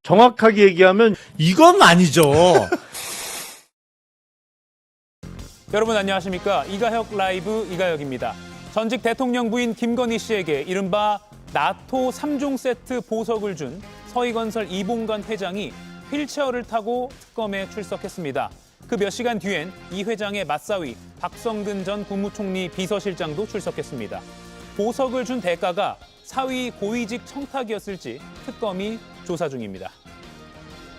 정확하게 얘기하면 이건 아니죠. 여러분 안녕하십니까? 이가혁 라이브 이가혁입니다. 전직 대통령 부인 김건희 씨에게 이른바 나토 3종 세트 보석을 준 서희건설 이봉관 회장이 휠체어를 타고 특검에 출석했습니다. 그 몇 시간 뒤엔 이 회장의 맞사위 박성근 전 국무총리 비서실장도 출석했습니다. 보석을 준 대가가 사위 고위직 청탁이었을지 특검이 조사 중입니다.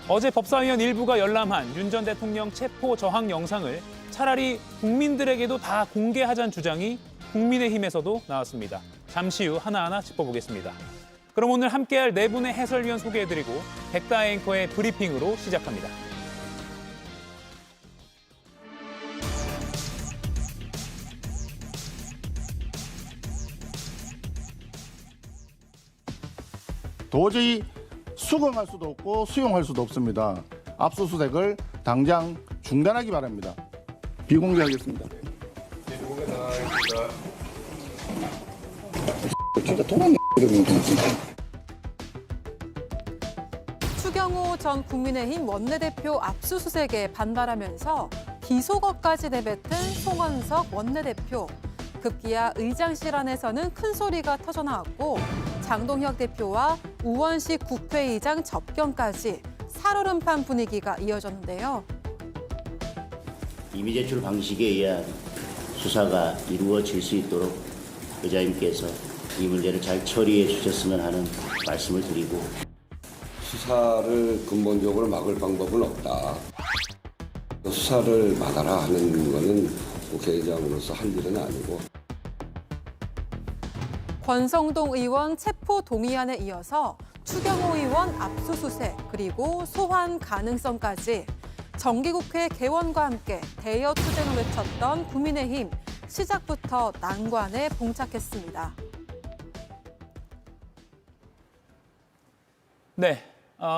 어제 법사위원 일부가 열람한 윤 전 대통령 체포 저항 영상을 차라리 국민들에게도 다 공개하자는 주장이 국민의힘에서도 나왔습니다. 잠시 후 하나하나 짚어보겠습니다. 그럼 오늘 함께할 네 분의 해설위원 소개해드리고 백다 앵커의 브리핑으로 시작합니다. 도저히 수긍할 수도 없고 수용할 수도 없습니다. 압수수색을 당장 중단하기 바랍니다. 비공개하겠습니다. 진짜 도망 추경호 전 국민의힘 원내대표 압수수색에 반발하면서 비속어까지 내뱉은 송원석 원내대표. 급기야 의장실 안에서는 큰 소리가 터져나왔고 장동혁 대표와 우원식 국회의장 접견까지 살얼음판 분위기가 이어졌는데요. 이미 제출 방식에 의한 수사가 이루어질 수 있도록 의장님께서 이 문제를 잘 처리해 주셨으면 하는 말씀을 드리고, 수사를 근본적으로 막을 방법은 없다. 수사를 막아라 하는 것은 국회의장으로서 할 일은 아니고. 권성동 의원 체포 동의안에 이어서 추경호 의원 압수수색 그리고 소환 가능성까지 정기국회 개원과 함께 대여 투쟁을 외쳤던 국민의힘 시작부터 난관에 봉착했습니다. 네,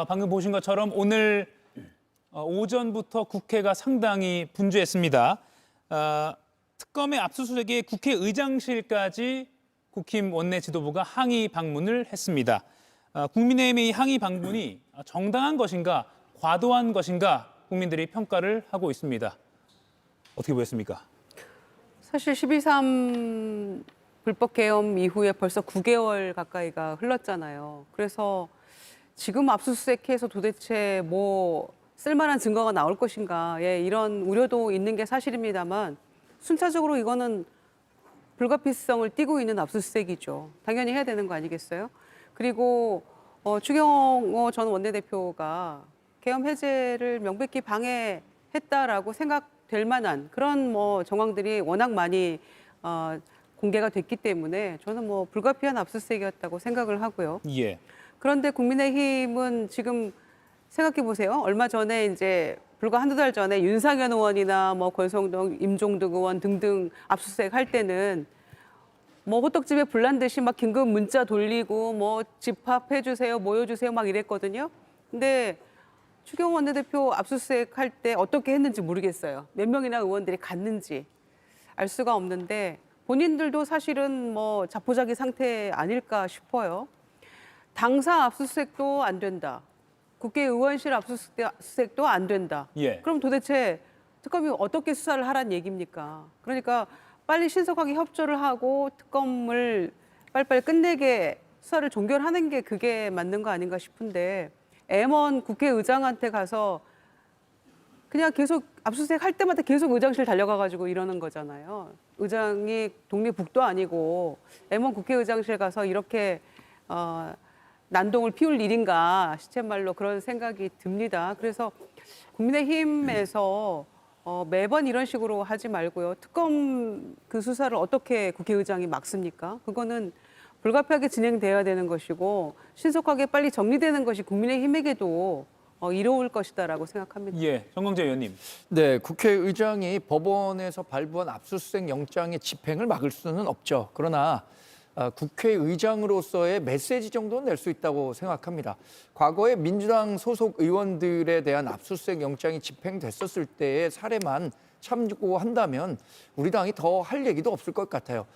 방금 보신 것처럼 오늘 오전부터 국회가 상당히 분주했습니다. 특검의 압수수색에 국회의장실까지 국힘 원내 지도부가 항의 방문을 했습니다. 국민의힘의 이 항의 방문이 정당한 것인가, 과도한 것인가 국민들이 평가를 하고 있습니다. 어떻게 보셨습니까? 사실 12.3 불법 계엄 이후에 벌써 9개월 가까이가 흘렀잖아요. 그래서 지금 압수수색해서 도대체 뭐 쓸만한 증거가 나올 것인가, 이런 우려도 있는 게 사실입니다만 순차적으로 이거는 불가피성을 띠고 있는 압수수색이죠. 당연히 해야 되는 거 아니겠어요? 그리고 추경호 전 원내대표가 계엄 해제를 명백히 방해했다라고 생각될 만한 그런 정황들이 워낙 많이 공개가 됐기 때문에 저는 불가피한 압수수색이었다고 생각을 하고요. 예. 그런데 국민의힘은 지금 생각해 보세요. 얼마 전에 이제 불과 한두 달 전에 윤상현 의원이나 권성동, 임종득 의원 등등 압수수색 할 때는 호떡집에 불난 듯이 막 긴급 문자 돌리고 집합해 주세요, 모여 주세요 막 이랬거든요. 근데 추경호 원내대표 압수수색 할 때 어떻게 했는지 모르겠어요. 몇 명이나 의원들이 갔는지 알 수가 없는데 본인들도 사실은 자포자기 상태 아닐까 싶어요. 당사 압수수색도 안 된다. 국회의원실 압수수색도 안 된다. 예. 그럼 도대체 특검이 어떻게 수사를 하란 얘기입니까? 그러니까 빨리 신속하게 협조를 하고 특검을 빨리빨리 끝내게 수사를 종결하는 게 그게 맞는 거 아닌가 싶은데 M1 국회의장한테 가서 그냥 계속 압수수색 할 때마다 계속 의장실 달려가가지고 이러는 거잖아요. 의장이 독립국도 아니고 M1 국회의장실 가서 이렇게 난동을 피울 일인가 시쳇말로 그런 생각이 듭니다. 그래서 국민의힘에서 매번 이런 식으로 하지 말고요. 특검 그 수사를 어떻게 국회의장이 막습니까? 그거는 불가피하게 진행돼야 되는 것이고 신속하게 빨리 정리되는 것이 국민의힘에게도 이로울 것이다라고 생각합니다. 예, 정광재 의원님. 네, 국회의장이 법원에서 발부한 압수수색 영장의 집행을 막을 수는 없죠. 그러나 국회의장으로서의 메시지 정도는 낼 수 있다고 생각합니다. 과거에 민주당 소속 의원들에 대한 압수수색 영장이 집행됐었을 때의 사례만 참고한다면 우리 당이 더 할 얘기도 없을 것 같아요.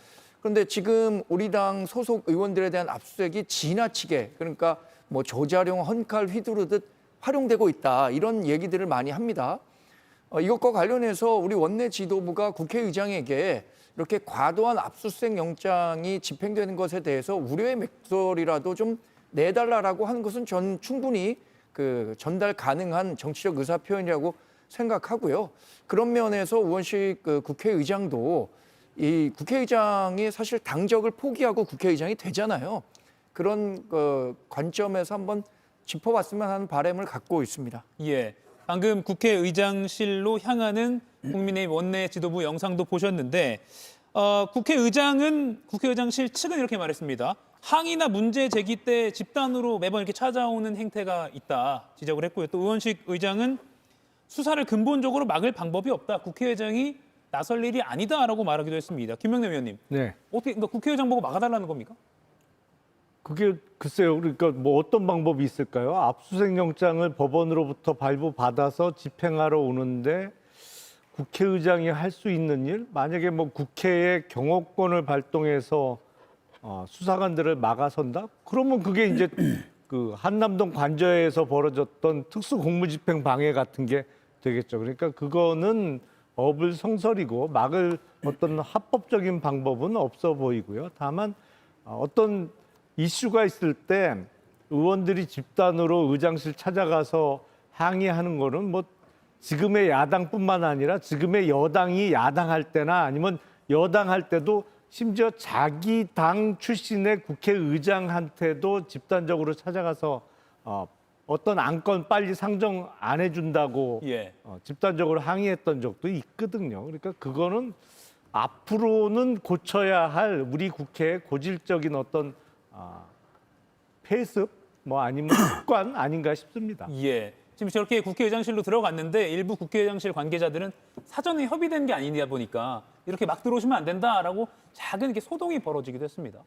그런데 지금 우리 당 소속 의원들에 대한 압수수색이 지나치게, 그러니까 뭐 조자룡 헌칼 휘두르듯 활용되고 있다 이런 얘기들을 많이 합니다. 이것과 관련해서 우리 원내 지도부가 국회의장에게 이렇게 과도한 압수수색 영장이 집행되는 것에 대해서 우려의 목소리라도 좀 내달라라고 하는 것은 전 충분히 그 전달 가능한 정치적 의사 표현이라고 생각하고요. 그런 면에서 우원식 그 국회의장도 이 국회의장이 사실 당적을 포기하고 국회의장이 되잖아요. 그런 관점에서 한번 짚어봤으면 하는 바람을 갖고 있습니다. 예, 방금 국회의장실로 향하는 국민의힘 원내 지도부 영상도 보셨는데 국회의장실 측은 이렇게 말했습니다. 항의나 문제 제기 때 집단으로 매번 이렇게 찾아오는 행태가 있다 지적을 했고요. 또 우원식 의장은 수사를 근본적으로 막을 방법이 없다. 국회의장이 나설 일이 아니다라고 말하기도 했습니다. 김명래 위원님, 네. 어떻게 그러니까 국회의장 보고 막아달라는 겁니까? 그게 글쎄요. 그러니까 뭐 어떤 방법이 있을까요? 압수수색 영장을 법원으로부터 발부받아서 집행하러 오는데 국회의장이 할 수 있는 일? 만약에 뭐 국회의 경호권을 발동해서 수사관들을 막아선다? 그러면 그게 이제 그 한남동 관저에서 벌어졌던 특수공무집행 방해 같은 게 되겠죠. 그러니까 그거는 어불성설이고 막을 어떤 합법적인 방법은 없어 보이고요. 다만 어떤 이슈가 있을 때 의원들이 집단으로 의장실 찾아가서 항의하는 거는 뭐 지금의 야당뿐만 아니라 지금의 여당이 야당할 때나 아니면 여당할 때도 심지어 자기 당 출신의 국회의장한테도 집단적으로 찾아가서 어떤 안건 빨리 상정 안 해준다고 예. 집단적으로 항의했던 적도 있거든요. 그러니까 그거는 앞으로는 고쳐야 할 우리 국회의 고질적인 어떤 폐습 뭐 아니면 습관 아닌가 싶습니다. 예. 지금 저렇게 국회의장실로 들어갔는데 일부 국회의장실 관계자들은 사전에 협의된 게 아니냐 보니까 이렇게 막 들어오시면 안 된다라고 작은 이렇게 소동이 벌어지기도 했습니다.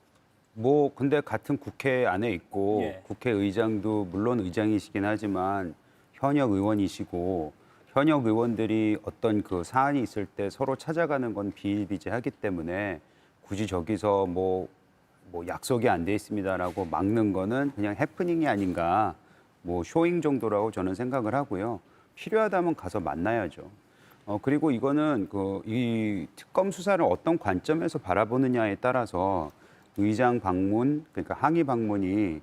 뭐 근데 같은 국회 안에 있고 예. 국회의장도 물론 의장이시긴 하지만 현역 의원이시고 현역 의원들이 어떤 그 사안이 있을 때 서로 찾아가는 건 비일비재하기 때문에 굳이 저기서 뭐 약속이 안 돼 있습니다라고 막는 거는 그냥 해프닝이 아닌가, 뭐 쇼잉 정도라고 저는 생각을 하고요. 필요하다면 가서 만나야죠. 그리고 이거는 이 특검 수사를 어떤 관점에서 바라보느냐에 따라서 의장 방문, 그러니까 항의 방문이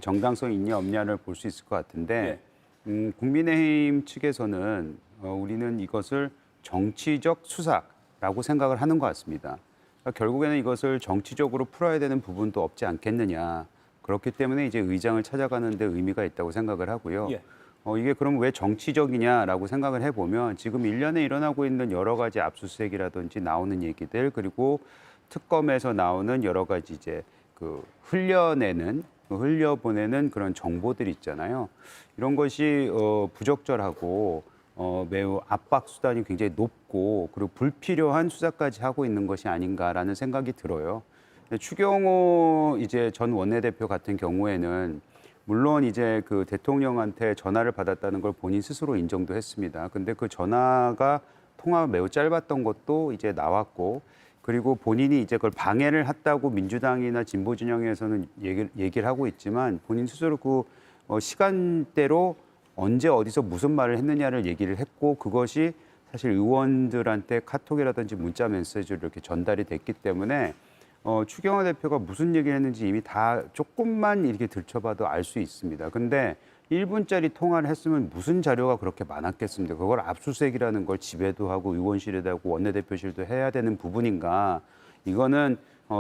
정당성이 있냐 없냐를 볼 수 있을 것 같은데 국민의힘 측에서는 우리는 이것을 정치적 수사라고 생각을 하는 것 같습니다. 그러니까 결국에는 이것을 정치적으로 풀어야 되는 부분도 없지 않겠느냐. 그렇기 때문에 이제 의장을 찾아가는 데 의미가 있다고 생각을 하고요. 예. 이게 그럼 왜 정치적이냐라고 생각을 해보면 지금 일련에 일어나고 있는 여러 가지 압수수색이라든지 나오는 얘기들, 그리고 특검에서 나오는 여러 가지 이제 그 흘려보내는 그런 정보들 있잖아요. 이런 것이 부적절하고 매우 압박 수단이 굉장히 높고 그리고 불필요한 수사까지 하고 있는 것이 아닌가라는 생각이 들어요. 추경호 이제 전 원내대표 같은 경우에는 물론 이제 그 대통령한테 전화를 받았다는 걸 본인 스스로 인정도 했습니다. 근데 그 전화가 통화가 매우 짧았던 것도 이제 나왔고, 그리고 본인이 이제 그걸 방해를 했다고 민주당이나 진보 진영에서는 얘기를 하고 있지만 본인 스스로 그 시간대로 언제 어디서 무슨 말을 했느냐를 얘기를 했고, 그것이 사실 의원들한테 카톡이라든지 문자 메시지로 이렇게 전달이 됐기 때문에 추경호 대표가 무슨 얘기를 했는지 이미 다 조금만 이렇게 들춰봐도 알 수 있습니다. 근데 1분짜리 통화를 했으면 무슨 자료가 그렇게 많았겠습니까? 그걸 압수수색이라는 걸 집에도 하고 의원실에도 하고 원내대표실도 해야 되는 부분인가? 이거는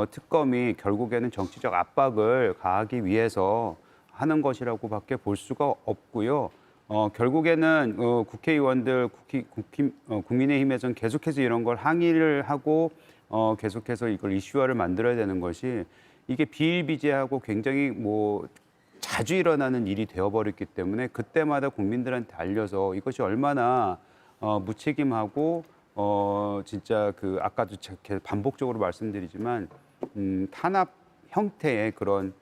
특검이 결국에는 정치적 압박을 가하기 위해서 하는 것이라고밖에 볼 수가 없고요. 결국에는 국회의원들, 국민의힘에서는 계속해서 이런 걸 항의를 하고 계속해서 이걸 이슈화를 만들어야 되는 것이, 이게 비일비재하고 굉장히 뭐 자주 일어나는 일이 되어버렸기 때문에 그때마다 국민들한테 알려서 이것이 얼마나 무책임하고 진짜 그 아까도 반복적으로 말씀드리지만 탄압 형태의 그런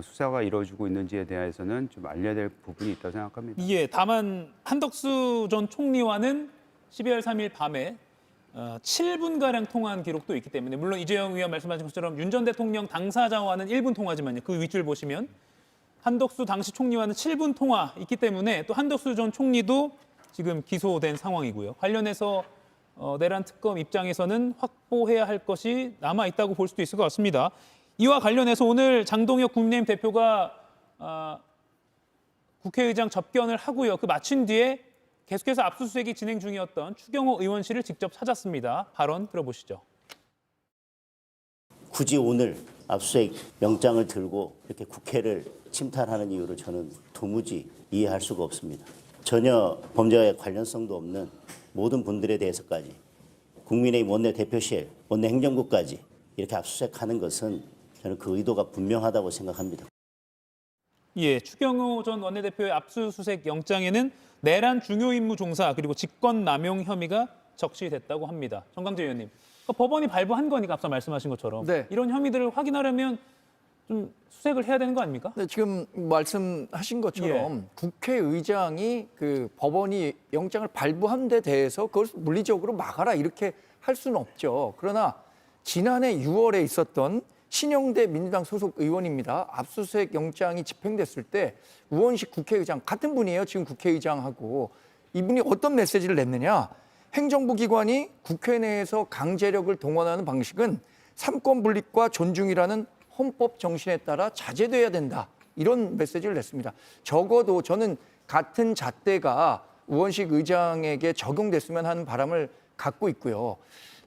수사가 이루어지고 있는지에 대해서는 좀 알려야 될 부분이 있다고 생각합니다. 예, 다만 한덕수 전 총리와는 12월 3일 밤에 7분가량 통화한 기록도 있기 때문에, 물론 이재영 의원 말씀하신 것처럼 윤 전 대통령 당사자와는 1분 통화지만요. 그 윗줄 보시면 한덕수 당시 총리와는 7분 통화 있기 때문에 또 한덕수 전 총리도 지금 기소된 상황이고요. 관련해서 내란 특검 입장에서는 확보해야 할 것이 남아 있다고 볼 수도 있을 것 같습니다. 이와 관련해서 오늘 장동혁 국민의힘 대표가 국회의장 접견을 하고요. 그 마친 뒤에 계속해서 압수수색이 진행 중이었던 추경호 의원실을 직접 찾았습니다. 발언 들어보시죠. 굳이 오늘 압수수색 영장을 들고 이렇게 국회를 침탈하는 이유를 저는 도무지 이해할 수가 없습니다. 전혀 범죄와 관련성도 없는 모든 분들에 대해서까지 국민의힘 원내대표실, 원내행정국까지 이렇게 압수수색하는 것은 저는 그 의도가 분명하다고 생각합니다. 예, 추경호 전 원내대표의 압수수색 영장에는 내란 중요 임무 종사 그리고 직권남용 혐의가 적시됐다고 합니다. 정강재 의원님, 그러니까 법원이 발부한 거니까 앞서 말씀하신 것처럼 네. 이런 혐의들을 확인하려면 좀 수색을 해야 되는 거 아닙니까? 네, 지금 말씀하신 것처럼 국회의장이 그 법원이 영장을 발부한 데 대해서 그걸 물리적으로 막아라 이렇게 할 수는 없죠. 그러나 지난해 6월에 있었던 신영대 민주당 소속 의원입니다. 압수수색 영장이 집행됐을 때 우원식 국회의장, 같은 분이에요. 지금 국회의장하고. 이분이 어떤 메시지를 냈느냐. 행정부 기관이 국회 내에서 강제력을 동원하는 방식은 삼권 분립과 존중이라는 헌법 정신에 따라 자제돼야 된다. 이런 메시지를 냈습니다. 적어도 저는 같은 잣대가 우원식 의장에게 적용됐으면 하는 바람을 갖고 있고요.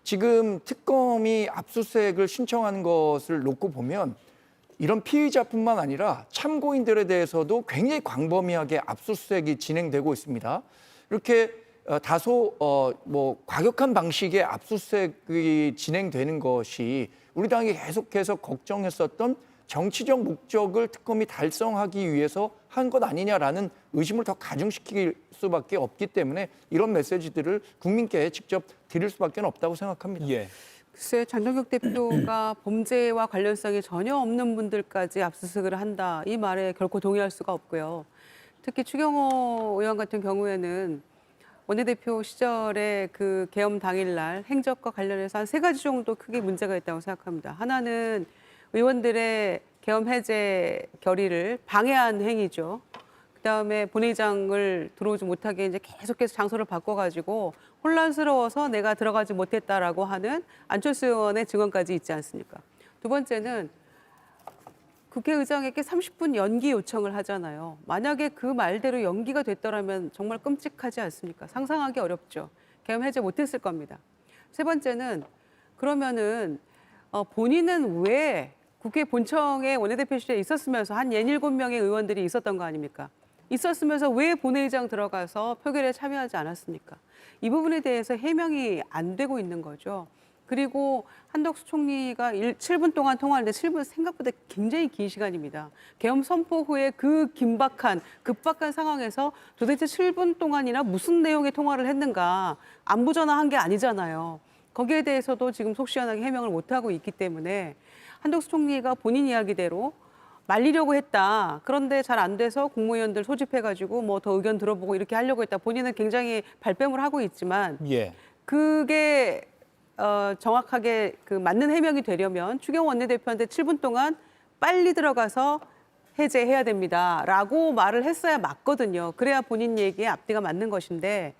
지금 특검이 압수수색을 신청하는 것을 놓고 보면 이런 피의자뿐만 아니라 참고인들에 대해서도 굉장히 광범위하게 압수수색이 진행되고 있습니다. 이렇게 다소 과격한 방식의 압수수색이 진행되는 것이 우리 당이 계속해서 걱정했었던 정치적 목적을 특검이 달성하기 위해서 한 것 아니냐라는 의심을 더 가중시킬 수밖에 없기 때문에 이런 메시지들을 국민께 직접 드릴 수밖에 없다고 생각합니다. 예. 글쎄, 장동혁 대표가 범죄와 관련성이 전혀 없는 분들까지 압수수색을 한다. 이 말에 결코 동의할 수가 없고요. 특히 추경호 의원 같은 경우에는 원내대표 시절에 그 계엄 당일날 행적과 관련해서 한 3가지 정도 크게 문제가 있다고 생각합니다. 하나는 의원들의 계엄 해제 결의를 방해한 행위죠. 그다음에 본회의장을 들어오지 못하게 이제 계속해서 장소를 바꿔가지고 혼란스러워서 내가 들어가지 못했다라고 하는 안철수 의원의 증언까지 있지 않습니까? 두 번째는 국회의장에게 30분 연기 요청을 하잖아요. 만약에 그 말대로 연기가 됐더라면 정말 끔찍하지 않습니까? 상상하기 어렵죠. 계엄 해제 못했을 겁니다. 세 번째는 그러면은 본인은 왜 국회 본청에 원내대표실에 있었으면서 한 67명의 의원들이 있었던 거 아닙니까? 있었으면서 왜 본회의장 들어가서 표결에 참여하지 않았습니까? 이 부분에 대해서 해명이 안 되고 있는 거죠. 그리고 한덕수 총리가 7분 동안 통화하는데 7분 생각보다 굉장히 긴 시간입니다. 계엄 선포 후에 그 긴박한, 급박한 상황에서 도대체 7분 동안이나 무슨 내용의 통화를 했는가 안부 전화한 게 아니잖아요. 거기에 대해서도 지금 속 시원하게 해명을 못하고 있기 때문에 한덕수 총리가 본인 이야기대로 말리려고 했다. 그런데 잘 안 돼서 국무위원들 소집해가지고 뭐 더 의견 들어보고 이렇게 하려고 했다. 본인은 굉장히 발뺌을 하고 있지만 예. 그게 정확하게 그 맞는 해명이 되려면 추경호 원내대표한테 7분 동안 빨리 들어가서 해제해야 됩니다라고 말을 했어야 맞거든요. 그래야 본인 얘기에 앞뒤가 맞는 것인데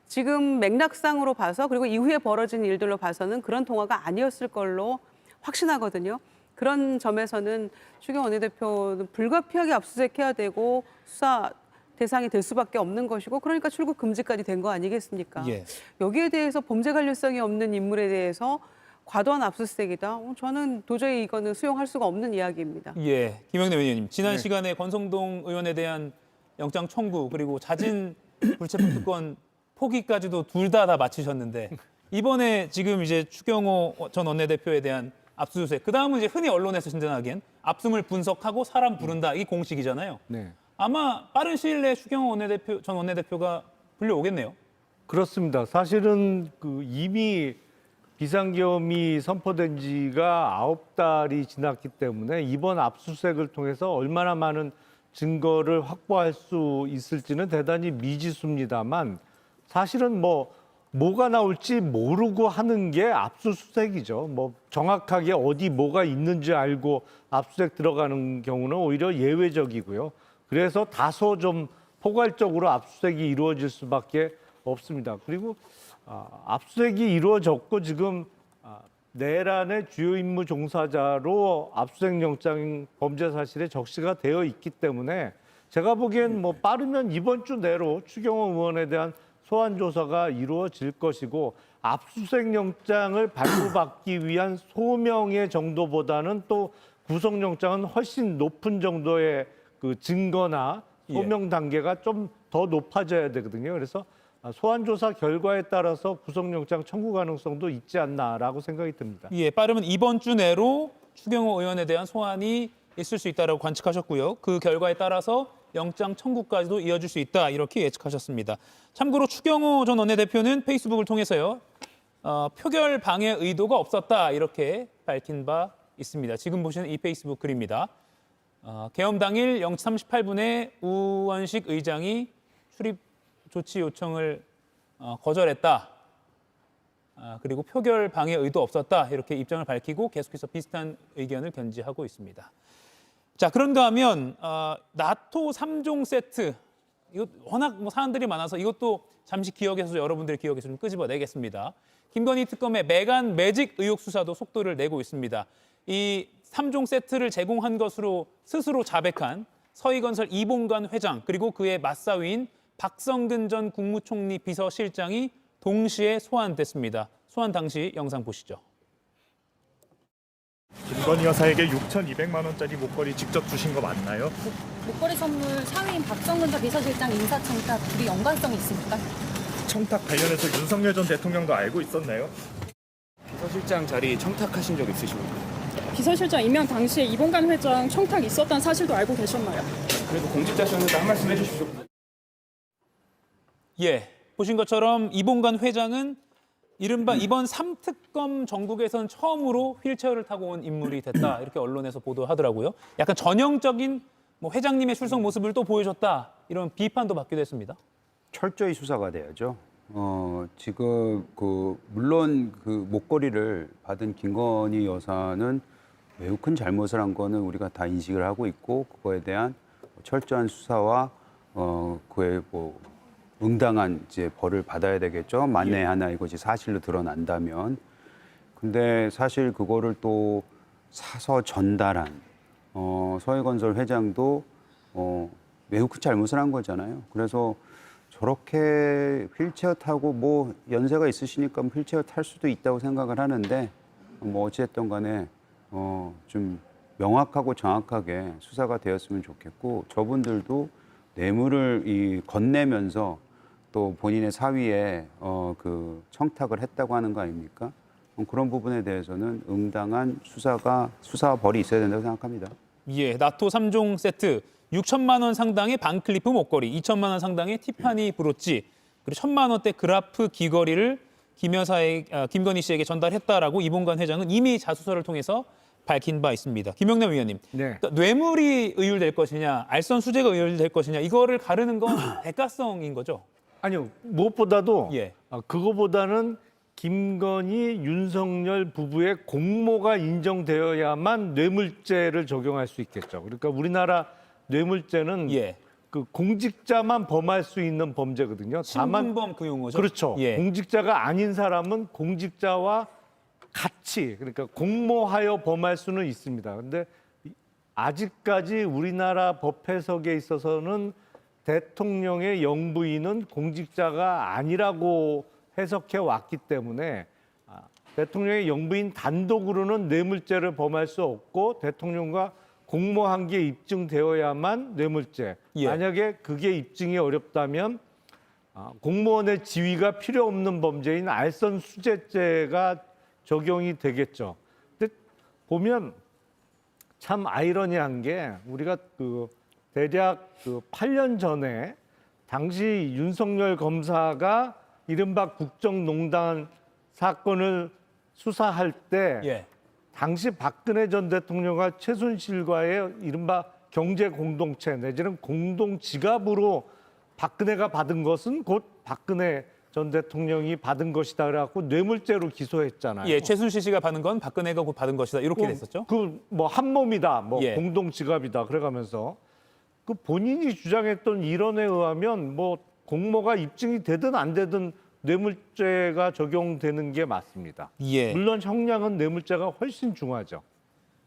지금 맥락상으로 봐서 그리고 이후에 벌어진 일들로 봐서는 그런 통화가 아니었을 걸로 확신하거든요. 그런 점에서는 추경호 원내대표는 불가피하게 압수수색해야 되고 수사 대상이 될 수밖에 없는 것이고 그러니까 출국 금지까지 된 거 아니겠습니까? 예. 여기에 대해서 범죄 관련성이 없는 인물에 대해서 과도한 압수수색이다. 저는 도저히 이거는 수용할 수가 없는 이야기입니다. 예, 김영래 의원님. 지난 네. 시간에 권성동 의원에 대한 영장 청구 그리고 자진 불체포 특권 포기까지도 둘 다 마치셨는데 이번에 지금 이제 추경호 전 원내대표에 대한 압수수색. 그다음은 이제 흔히 언론에서 신전하기엔 압수물 분석하고 사람 부른다. 이게 공식이잖아요. 네. 아마 빠른 시일 내에 추경호 전 원내대표가 불려오겠네요. 그렇습니다. 사실은 이미 비상계엄이 선포된 지가 9달이 지났기 때문에 이번 압수수색을 통해서 얼마나 많은 증거를 확보할 수 있을지는 대단히 미지수입니다만 사실은 뭐가 나올지 모르고 하는 게 압수수색이죠. 뭐 정확하게 어디 뭐가 있는지 알고 압수수색 들어가는 경우는 오히려 예외적이고요. 그래서 다소 좀 포괄적으로 압수수색이 이루어질 수밖에 없습니다. 그리고 압수수색이 이루어졌고 지금 내란의 주요 임무 종사자로 압수수색 영장 범죄 사실에 적시가 되어 있기 때문에 제가 보기엔 뭐 빠르면 이번 주 내로 추경호 의원에 대한 소환 조사가 이루어질 것이고 압수수색 영장을 발부받기 위한 소명의 정도보다는 또 구속영장은 훨씬 높은 정도의 그 증거나 소명 단계가 좀 더 높아져야 되거든요. 그래서 소환 조사 결과에 따라서 구속영장 청구 가능성도 있지 않나라고 생각이 듭니다. 예, 빠르면 이번 주 내로 추경호 의원에 대한 소환이 있을 수 있다라고 관측하셨고요. 그 결과에 따라서 영장 청구까지도 이어질 수 있다 이렇게 예측하셨습니다. 참고로 추경호 전 원내대표는 페이스북을 통해서요. 표결 방해 의도가 없었다 이렇게 밝힌 바 있습니다. 지금 보시는 이 페이스북 글입니다. 계엄 당일 0시 38분에 우원식 의장이 출입 조치 요청을 거절했다. 그리고 표결 방해 의도 없었다 이렇게 입장을 밝히고 계속해서 비슷한 의견을 견지하고 있습니다. 자, 그런가 하면 나토 3종 세트 이거 워낙 뭐 사안들이 많아서 이것도 잠시 기억에서 여러분들 기억에서 좀 끄집어내겠습니다. 김건희 특검의 매간 매직 의혹 수사도 속도를 내고 있습니다. 이 3종 세트를 제공한 것으로 스스로 자백한 서희건설 이봉관 회장 그리고 그의 맞사위인 박성근 전 국무총리 비서실장이 동시에 소환됐습니다. 소환 당시 영상 보시죠. 김건희 여사에게 6,200만 원짜리 목걸이 직접 주신 거 맞나요? 목걸이 선물 상위인 박성근 전 비서실장 인사청탁 둘이 연관성이 있습니까? 청탁 관련해서 윤석열 전 대통령도 알고 있었나요? 비서실장 자리 청탁하신 적 있으십니까? 비서실장 임명 당시에 이봉관 회장 청탁 있었다는 사실도 알고 계셨나요? 그래도 공직자셨는데 한 말씀 해주십시오. 예, 보신 것처럼 이봉관 회장은 이른바 이번 3특검 전국에선 처음으로 휠체어를 타고 온 인물이 됐다 이렇게 언론에서 보도하더라고요. 약간 전형적인 뭐 회장님의 출석 모습을 또 보여줬다 이런 비판도 받기도 했습니다. 철저히 수사가 돼야죠. 지금 물론 그 목걸이를 받은 김건희 여사는 매우 큰 잘못을 한 거는 우리가 다 인식을 하고 있고 그거에 대한 철저한 수사와 그의 뭐 응당한 이제 벌을 받아야 되겠죠. 만에 하나 이것이 사실로 드러난다면. 근데 사실 그거를 또 사서 전달한 서해건설 회장도 매우 큰 잘못을 한 거잖아요. 그래서 저렇게 휠체어 타고 뭐 연세가 있으시니까 휠체어 탈 수도 있다고 생각을 하는데 뭐 어찌됐든 간에 좀 명확하고 정확하게 수사가 되었으면 좋겠고 저분들도 뇌물을 건네면서 또 본인의 사위에 그 청탁을 했다고 하는 거 아닙니까? 그런 부분에 대해서는 응당한 수사와 벌이 있어야 된다고 생각합니다. 예, 나토 3종 세트 6천만 원 상당의 반클리프 목걸이, 2천만 원 상당의 티파니 브로치, 그리고 1,000만 원대 그라프 귀걸이를 김건희 씨에게 전달했다라고 이봉관 회장은 이미 자수서를 통해서 밝힌 바 있습니다. 김영남 위원님, 네. 그러니까 뇌물이 의율될 것이냐, 알선 수재가 의율될 것이냐, 이거를 가르는 건 대가성인 거죠? 아니요, 무엇보다도 예. 그거보다는 김건희, 윤석열 부부의 공모가 인정되어야만 뇌물죄를 적용할 수 있겠죠. 그러니까 우리나라 뇌물죄는 예. 그 공직자만 범할 수 있는 범죄거든요. 신분범 그 용어죠? 그렇죠. 예. 공직자가 아닌 사람은 공직자와 같이 그러니까 공모하여 범할 수는 있습니다. 그런데 아직까지 우리나라 법 해석에 있어서는 대통령의 영부인은 공직자가 아니라고 해석해 왔기 때문에 대통령의 영부인 단독으로는 뇌물죄를 범할 수 없고 대통령과 공모한 게 입증되어야만 뇌물죄. 예. 만약에 그게 입증이 어렵다면 공무원의 지위가 필요 없는 범죄인 알선 수재죄가 적용이 되겠죠. 근데 보면 참 아이러니한 게 우리가 대략 8년 전에 당시 윤석열 검사가 이른바 국정농단 사건을 수사할 때 예. 당시 박근혜 전 대통령과 최순실과의 이른바 경제 공동체 내지는 공동 지갑으로 박근혜가 받은 것은 곧 박근혜 전 대통령이 받은 것이다 그래갖고 뇌물죄로 기소했잖아요. 예, 최순실 씨가 받은 건 박근혜가 곧 받은 것이다. 이렇게 됐었죠. 그 뭐 한몸이다, 뭐 예. 공동 지갑이다 그래가면서 그 본인이 주장했던 일언에 의하면 뭐 공모가 입증이 되든 안 되든 뇌물죄가 적용되는 게 맞습니다. 예. 물론 형량은 뇌물죄가 훨씬 중하죠.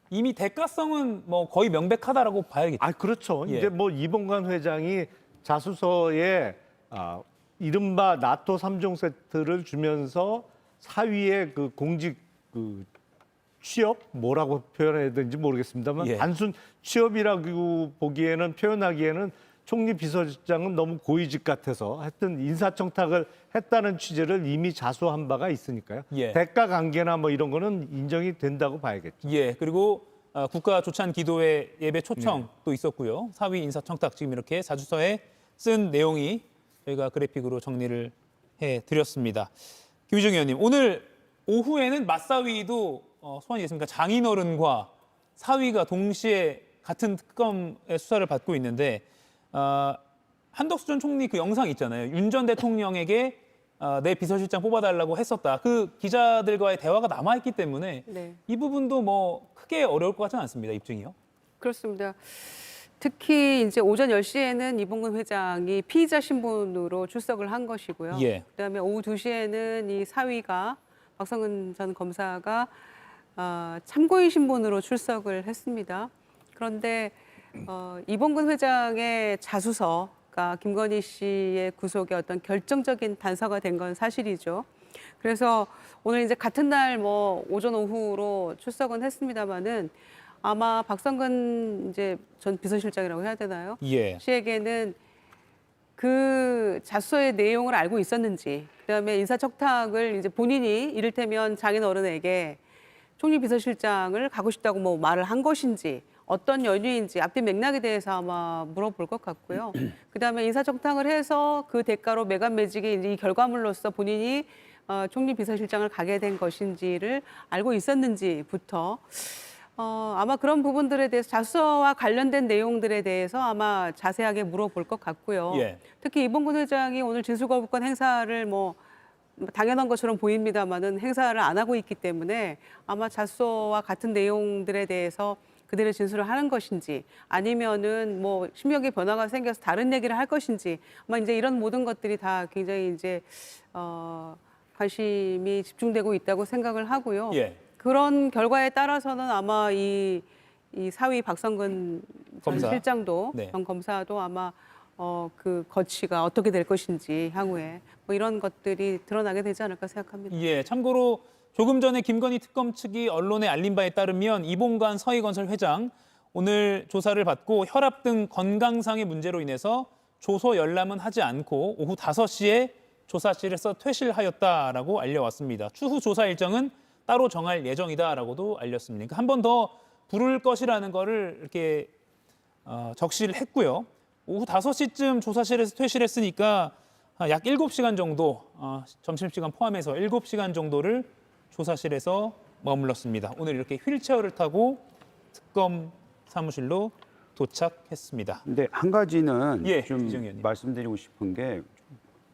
이미 대가성은 뭐 거의 명백하다라고 봐야겠죠. 아 그렇죠. 예. 이제 뭐 이봉관 회장이 자수서에 이른바 나토 3종 세트를 주면서 사위의 그 공직 그 취업 뭐라고 표현해야 되는지 모르겠습니다만 예. 단순 취업이라고 보기에는 표현하기에는 총리 비서실장은 너무 고위직 같아서 하여튼 인사청탁을 했다는 취지를 이미 자수한 바가 있으니까요. 예. 대가 관계나 뭐 이런 거는 인정이 된다고 봐야겠죠. 예, 그리고 국가조찬기도회 예배 초청도 있었고요. 사위 인사청탁 지금 이렇게 자주서에 쓴 내용이 저희가 그래픽으로 정리를 해드렸습니다. 김희정 의원님, 오늘 오후에는 맞사위도 소환이 됐습니까? 장인어른과 사위가 동시에 같은 특검의 수사를 받고 있는데 한덕수 전 총리 그 영상 있잖아요. 윤 전 대통령에게 내 비서실장 뽑아달라고 했었다. 그 기자들과의 대화가 남아있기 때문에 네. 이 부분도 뭐 크게 어려울 것 같지는 않습니다. 입증이요. 그렇습니다. 특히 이제 오전 10시에는 이봉근 회장이 피의자 신분으로 출석을 한 것이고요. 예. 그다음에 오후 2시에는 이 사위가 박성근 전 검사가 참고인 신분으로 출석을 했습니다. 그런데 이봉근 회장의 자수서가 김건희 씨의 구속의 어떤 결정적인 단서가 된 건 사실이죠. 그래서 오늘 이제 같은 날 뭐 오전 오후로 출석은 했습니다마는 아마 박성근 이제 전 비서실장이라고 해야 되나요? 예. 씨에게는 그 자수서의 내용을 알고 있었는지, 그다음에 인사청탁을 이제 본인이 이를테면 장인어른에게 총리 비서실장을 가고 싶다고 뭐 말을 한 것인지, 어떤 연유인지 앞뒤 맥락에 대해서 아마 물어볼 것 같고요. 그다음에 인사청탁을 해서 그 대가로 매간매직이 이제 이 결과물로서 본인이 총리 비서실장을 가게 된 것인지를 알고 있었는지부터 아마 그런 부분들에 대해서 자수서와 관련된 내용들에 대해서 아마 자세하게 물어볼 것 같고요. 예. 특히 이봉근 회장이 오늘 진술거부권 행사를 뭐 당연한 것처럼 보입니다만은 행사를 안 하고 있기 때문에 아마 자수서와 같은 내용들에 대해서 그대로 진술을 하는 것인지 아니면은 뭐 심경의 변화가 생겨서 다른 얘기를 할 것인지 아마 이제 이런 모든 것들이 다 굉장히 이제 관심이 집중되고 있다고 생각을 하고요. 예. 그런 결과에 따라서는 아마 이 사위 박성근 전 검사. 실장도 네. 전 검사도 아마 그 거취가 어떻게 될 것인지 향후에 뭐 이런 것들이 드러나게 되지 않을까 생각합니다. 예, 참고로 조금 전에 김건희 특검 측이 언론에 알린 바에 따르면 이봉관 서희건설 회장 오늘 조사를 받고 혈압 등 건강상의 문제로 인해서 조서 열람은 하지 않고 오후 5시에 조사실에서 퇴실하였다라고 알려왔습니다. 추후 조사 일정은 따로 정할 예정이다라고도 알렸습니다. 한 번 더 부를 것이라는 거를 이렇게 적시를 했고요. 오후 5시쯤 조사실에서 퇴실했으니까 약 7시간 정도, 점심시간 포함해서 7시간 정도를 조사실에서 머물렀습니다. 오늘 이렇게 휠체어를 타고 특검 사무실로 도착했습니다. 근데 한 가지는 예, 좀 이정 의원님. 말씀드리고 싶은 게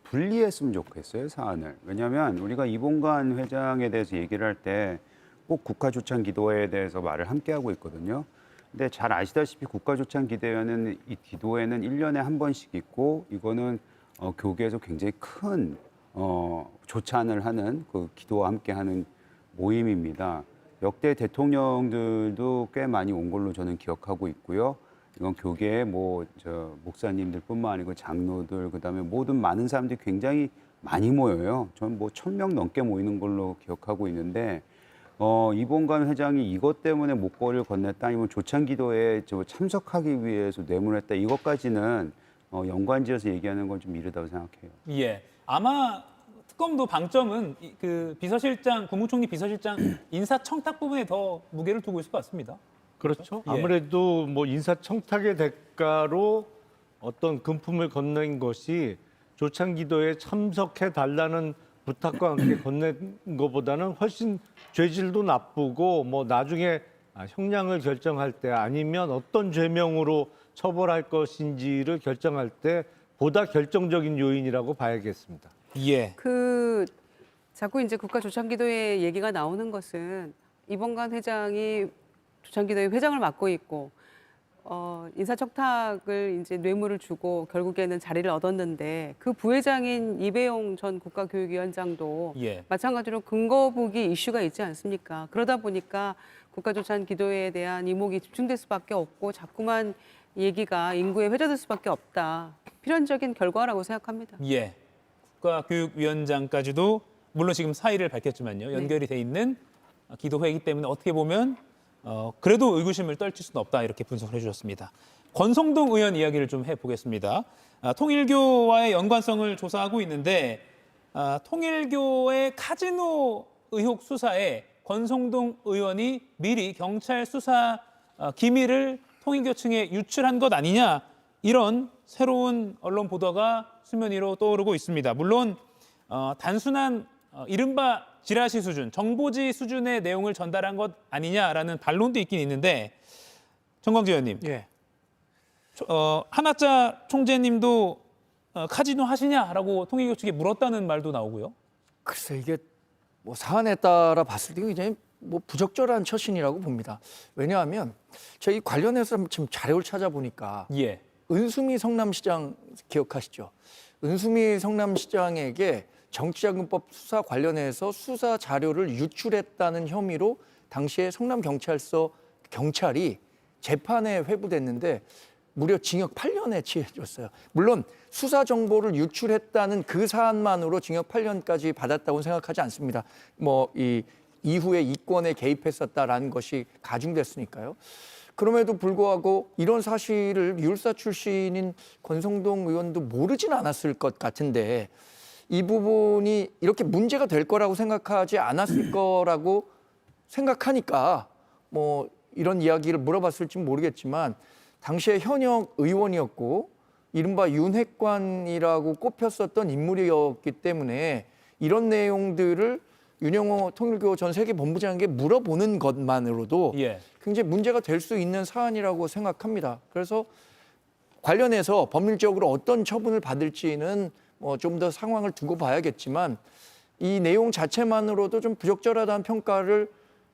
분리했으면 좋겠어요, 사안을. 왜냐하면 우리가 이봉관 회장에 대해서 얘기를 할 때 꼭 국가조찬기도회에 대해서 말을 함께 하고 있거든요. 근데 잘 아시다시피 국가조찬기도회는 이 기도회는 1년에 한 번씩 있고 이거는 교계에서 굉장히 큰 조찬을 하는 그 기도와 함께 하는 모임입니다. 역대 대통령들도 꽤 많이 온 걸로 저는 기억하고 있고요. 이건 교계의 목사님들뿐만 아니고 장로들 그다음에 모든 많은 사람들이 굉장히 많이 모여요. 전 뭐 1,000명 넘게 모이는 걸로 기억하고 있는데 이봉관 회장이 이것 때문에 목걸이를 건넸다 아니면 조찬기도에 참석하기 위해서 뇌물했다 이것까지는 연관지어서 얘기하는 건 좀 이르다고 생각해요. 예, 아마 특검도 방점은 그 비서실장, 국무총리 비서실장 인사청탁 부분에 더 무게를 두고 있을 것 같습니다. 그렇죠. 예. 아무래도 뭐 인사청탁의 대가로 어떤 금품을 건넨 것이 조찬기도에 참석해 달라는 부탁과 함께 건넨 것보다는 훨씬 죄질도 나쁘고 뭐 나중에 형량을 결정할 때 아니면 어떤 죄명으로 처벌할 것인지를 결정할 때 보다 결정적인 요인이라고 봐야겠습니다. 예. 자꾸 이제 국가조창기도회 얘기가 나오는 것은 이봉관 회장이 조창기도회 회장을 맡고 있고 인사청탁을 이제 뇌물을 주고 결국에는 자리를 얻었는데 그 부회장인 이배용 전 국가교육위원장도 예. 마찬가지로 근거부기 이슈가 있지 않습니까? 그러다 보니까 국가조찬기도회에 대한 이목이 집중될 수밖에 없고 자꾸만 얘기가 인구에 회자될 수밖에 없다. 필연적인 결과라고 생각합니다. 예. 국가교육위원장까지도 물론 지금 사의를 밝혔지만요. 연결이 돼 있는 기도회이기 때문에 어떻게 보면 그래도 의구심을 떨칠 수는 없다 이렇게 분석을 해주셨습니다. 권성동 의원 이야기를 좀 해보겠습니다. 통일교와의 연관성을 조사하고 있는데 통일교의 카지노 의혹 수사에 권성동 의원이 미리 경찰 수사 기밀을 통일교 측에 유출한 것 아니냐 이런 새로운 언론 보도가 수면 위로 떠오르고 있습니다. 물론 단순한 이른바 지라시 수준, 정보지 수준의 내용을 전달한 것 아니냐라는 반론도 있긴 있는데 정광재 의원님, 예. 한학자 총재님도 카지노 하시냐라고 통일교 측에 물었다는 말도 나오고요. 글쎄 이게 뭐 사안에 따라 봤을 때 굉장히 뭐 부적절한 처신이라고 봅니다. 왜냐하면 저희 관련해서 지금 자료를 찾아보니까 예. 은수미 성남시장 기억하시죠? 은수미 성남시장에게 정치자금법 수사 관련해서 수사 자료를 유출했다는 혐의로 당시에 성남경찰서 경찰이 재판에 회부됐는데 무려 징역 8년에 취해졌어요. 물론 수사 정보를 유출했다는 그 사안만으로 징역 8년까지 받았다고 생각하지 않습니다. 뭐 이 이후에 이권에 개입했었다라는 것이 가중됐으니까요. 그럼에도 불구하고 이런 사실을 율사 출신인 권성동 의원도 모르진 않았을 것 같은데 이 부분이 이렇게 문제가 될 거라고 생각하지 않았을 거라고 생각하니까 뭐 이런 이야기를 물어봤을지 모르겠지만 당시에 현역 의원이었고 이른바 윤핵관이라고 꼽혔었던 인물이었기 때문에 이런 내용들을 윤영호 통일교 전 세계본부장에게 물어보는 것만으로도 예. 굉장히 문제가 될 수 있는 사안이라고 생각합니다. 그래서 관련해서 법률적으로 어떤 처분을 받을지는 좀 더 상황을 두고 봐야겠지만 이 내용 자체만으로도 좀 부적절하다는 평가를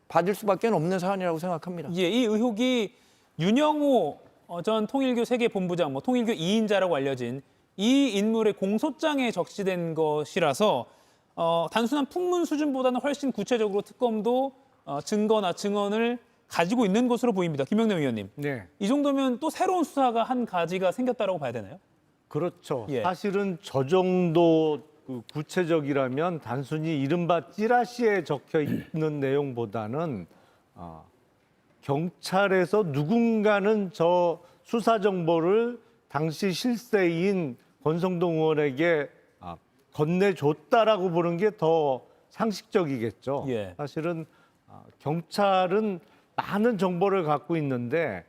받을 수밖에 없는 사안이라고 생각합니다. 예, 이 의혹이 윤영호 전 통일교 세계본부장, 통일교 2인자라고 알려진 이 인물의 공소장에 적시된 것이라서 단순한 풍문 수준보다는 훨씬 구체적으로 특검도 증거나 증언을 가지고 있는 것으로 보입니다. 김영남 의원님. 네. 이 정도면 또 새로운 수사가 한 가지가 생겼다고 봐야 되나요? 그렇죠. 예. 사실은 저 정도 구체적이라면 단순히 이른바 찌라시에 적혀 있는 내용보다는 경찰에서 누군가는 저 수사 정보를 당시 실세인 권성동 의원에게 건네줬다라고 보는 게 더 상식적이겠죠. 예. 사실은 경찰은 많은 정보를 갖고 있는데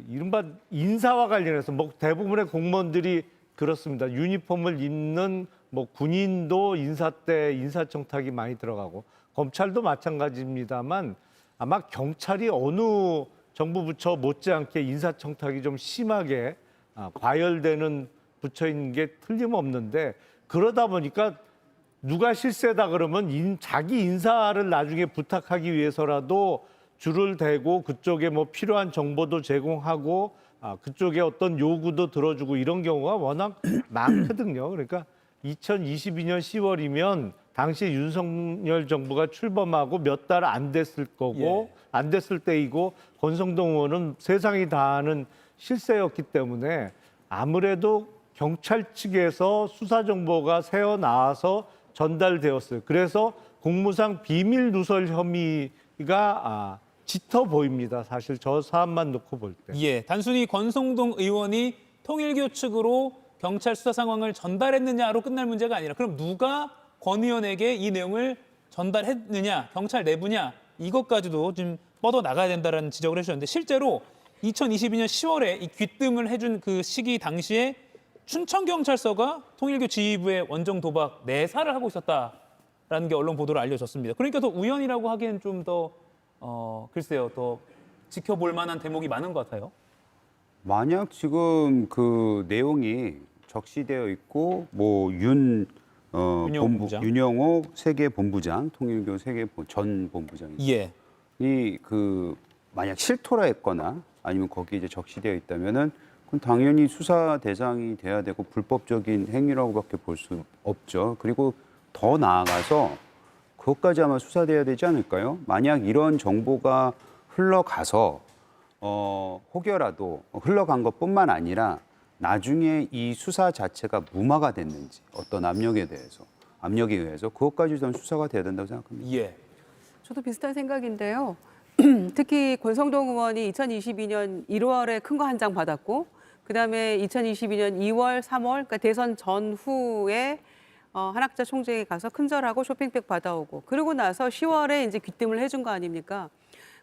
이른바 인사와 관련해서 대부분의 공무원들이 그렇습니다. 유니폼을 입는 군인도 인사 때 인사청탁이 많이 들어가고 검찰도 마찬가지입니다만 아마 경찰이 어느 정부 부처 못지않게 인사청탁이 좀 심하게 과열되는 부처인 게 틀림없는데 그러다 보니까 누가 실세다 그러면 자기 인사를 나중에 부탁하기 위해서라도 줄을 대고 그쪽에 필요한 정보도 제공하고 그쪽에 어떤 요구도 들어주고 이런 경우가 워낙 많거든요. 그러니까 2022년 10월이면 당시 윤석열 정부가 출범하고 몇 달 안 됐을 거고 안 됐을 때이고 권성동 의원은 세상이 다 아는 실세였기 때문에 아무래도 경찰 측에서 수사 정보가 새어 나와서 전달되었어요. 그래서 공무상 비밀 누설 혐의가 짙어 보입니다. 사실 저 사안만 놓고 볼 때. 예, 단순히 권성동 의원이 통일교 측으로 경찰 수사 상황을 전달했느냐로 끝날 문제가 아니라 그럼 누가 권 의원에게 이 내용을 전달했느냐, 경찰 내부냐 이것까지도 좀 뻗어 나가야 된다는 지적을 해주셨는데 실제로 2022년 10월에 이 귀뜸을 해준 그 시기 당시에 춘천경찰서가 통일교 지휘부의 원정 도박 내사를 하고 있었다라는 게 언론 보도로 알려졌습니다. 그러니까 더 우연이라고 하기엔 좀 더 글쎄요, 더 지켜볼 만한 대목이 많은 것 같아요. 만약 지금 그 내용이 적시되어 있고 윤 윤영호 세계 본부장, 통일교 세계 전 본부장이 예. 만약 실토라 했거나 아니면 거기에 이제 적시되어 있다면은 그건 당연히 수사 대상이 돼야 되고 불법적인 행위라고밖에 볼 수 없죠. 그리고 더 나아가서 그것까지 아마 수사돼야 되지 않을까요? 만약 이런 정보가 흘러가서 혹여라도 흘러간 것뿐만 아니라 나중에 이 수사 자체가 무마가 됐는지 어떤 압력에 의해서 그것까지 전 수사가 돼야 된다고 생각합니다. 예. 저도 비슷한 생각인데요. 특히 권성동 의원이 2022년 1월에 큰 거 한 장 받았고 그다음에 2022년 2월, 3월 그러니까 대선 전후에 한학자 총재에 가서 큰절하고 쇼핑백 받아오고 그러고 나서 10월에 이제 귀뜸을 해준 거 아닙니까?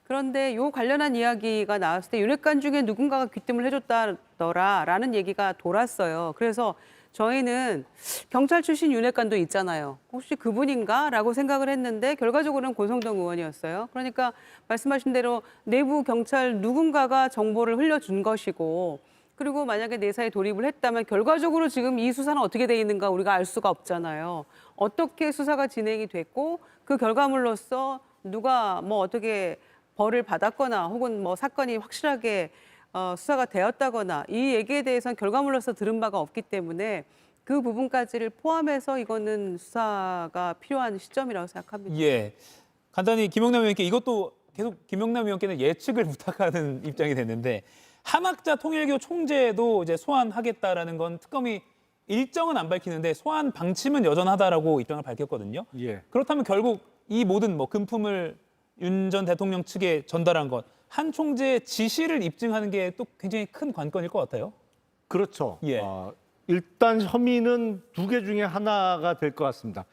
그런데 요 관련한 이야기가 나왔을 때 윤핵관 중에 누군가가 귀뜸을 해줬다더라라는 얘기가 돌았어요. 그래서 저희는 경찰 출신 윤핵관도 있잖아요. 혹시 그분인가라고 생각을 했는데 결과적으로는 권성동 의원이었어요. 그러니까 말씀하신 대로 내부 경찰 누군가가 정보를 흘려준 것이고 그리고 만약에 내사에 돌입을 했다면 결과적으로 지금 이 수사는 어떻게 돼 있는가 우리가 알 수가 없잖아요. 어떻게 수사가 진행이 됐고 그 결과물로서 누가 뭐 어떻게 벌을 받았거나 혹은 뭐 사건이 확실하게 수사가 되었다거나 이 얘기에 대해서는 결과물로서 들은 바가 없기 때문에 그 부분까지를 포함해서 이거는 수사가 필요한 시점이라고 생각합니다. 예. 간단히 김영남 의원께 이것도 계속 김영남 의원께는 예측을 부탁하는 입장이 됐는데 한학자 통일교 총재도 이제 소환하겠다라는 건 특검이 일정은 안 밝히는데 소환 방침은 여전하다라고 입장을 밝혔거든요. 예. 그렇다면 결국 이 모든 뭐 금품을 윤 전 대통령 측에 전달한 것 한 총재의 지시를 입증하는 게 또 굉장히 큰 관건일 것 같아요. 그렇죠. 예. 일단 혐의는 두 개 중에 하나가 될 것 같습니다.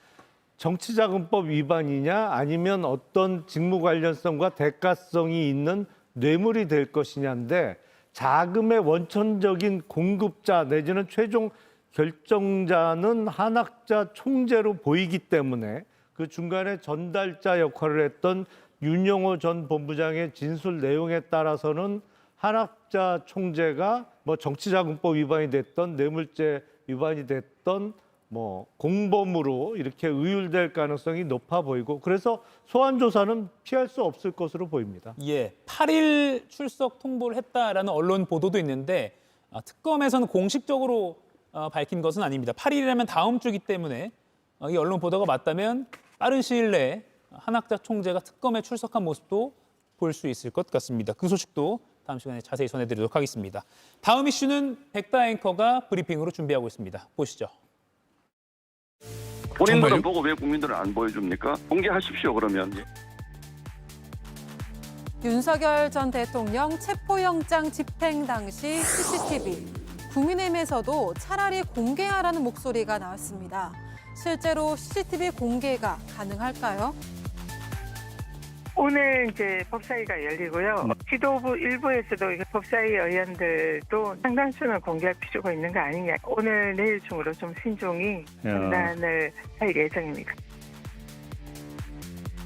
정치자금법 위반이냐 아니면 어떤 직무 관련성과 대가성이 있는 뇌물이 될 것이냐인데 자금의 원천적인 공급자 내지는 최종 결정자는 한학자 총재로 보이기 때문에 그 중간에 전달자 역할을 했던 윤영호 전 본부장의 진술 내용에 따라서는 한학자 총재가 뭐 정치자금법 위반이 됐던 뇌물죄 위반이 됐던 뭐 공범으로 이렇게 의율될 가능성이 높아 보이고 그래서 소환 조사는 피할 수 없을 것으로 보입니다. 예, 8일 출석 통보를 했다라는 언론 보도도 있는데 특검에서는 공식적으로 밝힌 것은 아닙니다. 8일이라면 다음 주기 때문에 이 언론 보도가 맞다면 빠른 시일 내에 한학자 총재가 특검에 출석한 모습도 볼 수 있을 것 같습니다. 그 소식도 다음 시간에 자세히 전해드리도록 하겠습니다. 다음 이슈는 백다 앵커가 브리핑으로 준비하고 있습니다. 보시죠. 본인들은 보고 왜 국민들은 안 보여줍니까? 공개하십시오 그러면. 윤석열 전 대통령 체포영장 집행 당시 CCTV. 국민의힘에서도 차라리 공개하라는 목소리가 나왔습니다. 실제로 CCTV 공개가 가능할까요? 오늘 이제 법사위가 열리고요. 지도부 일부에서도 법사위 의원들도 상당수는 공개할 필요가 있는 거 아니냐. 오늘 내일 중으로 좀 신중히 판단을 할 예정입니다.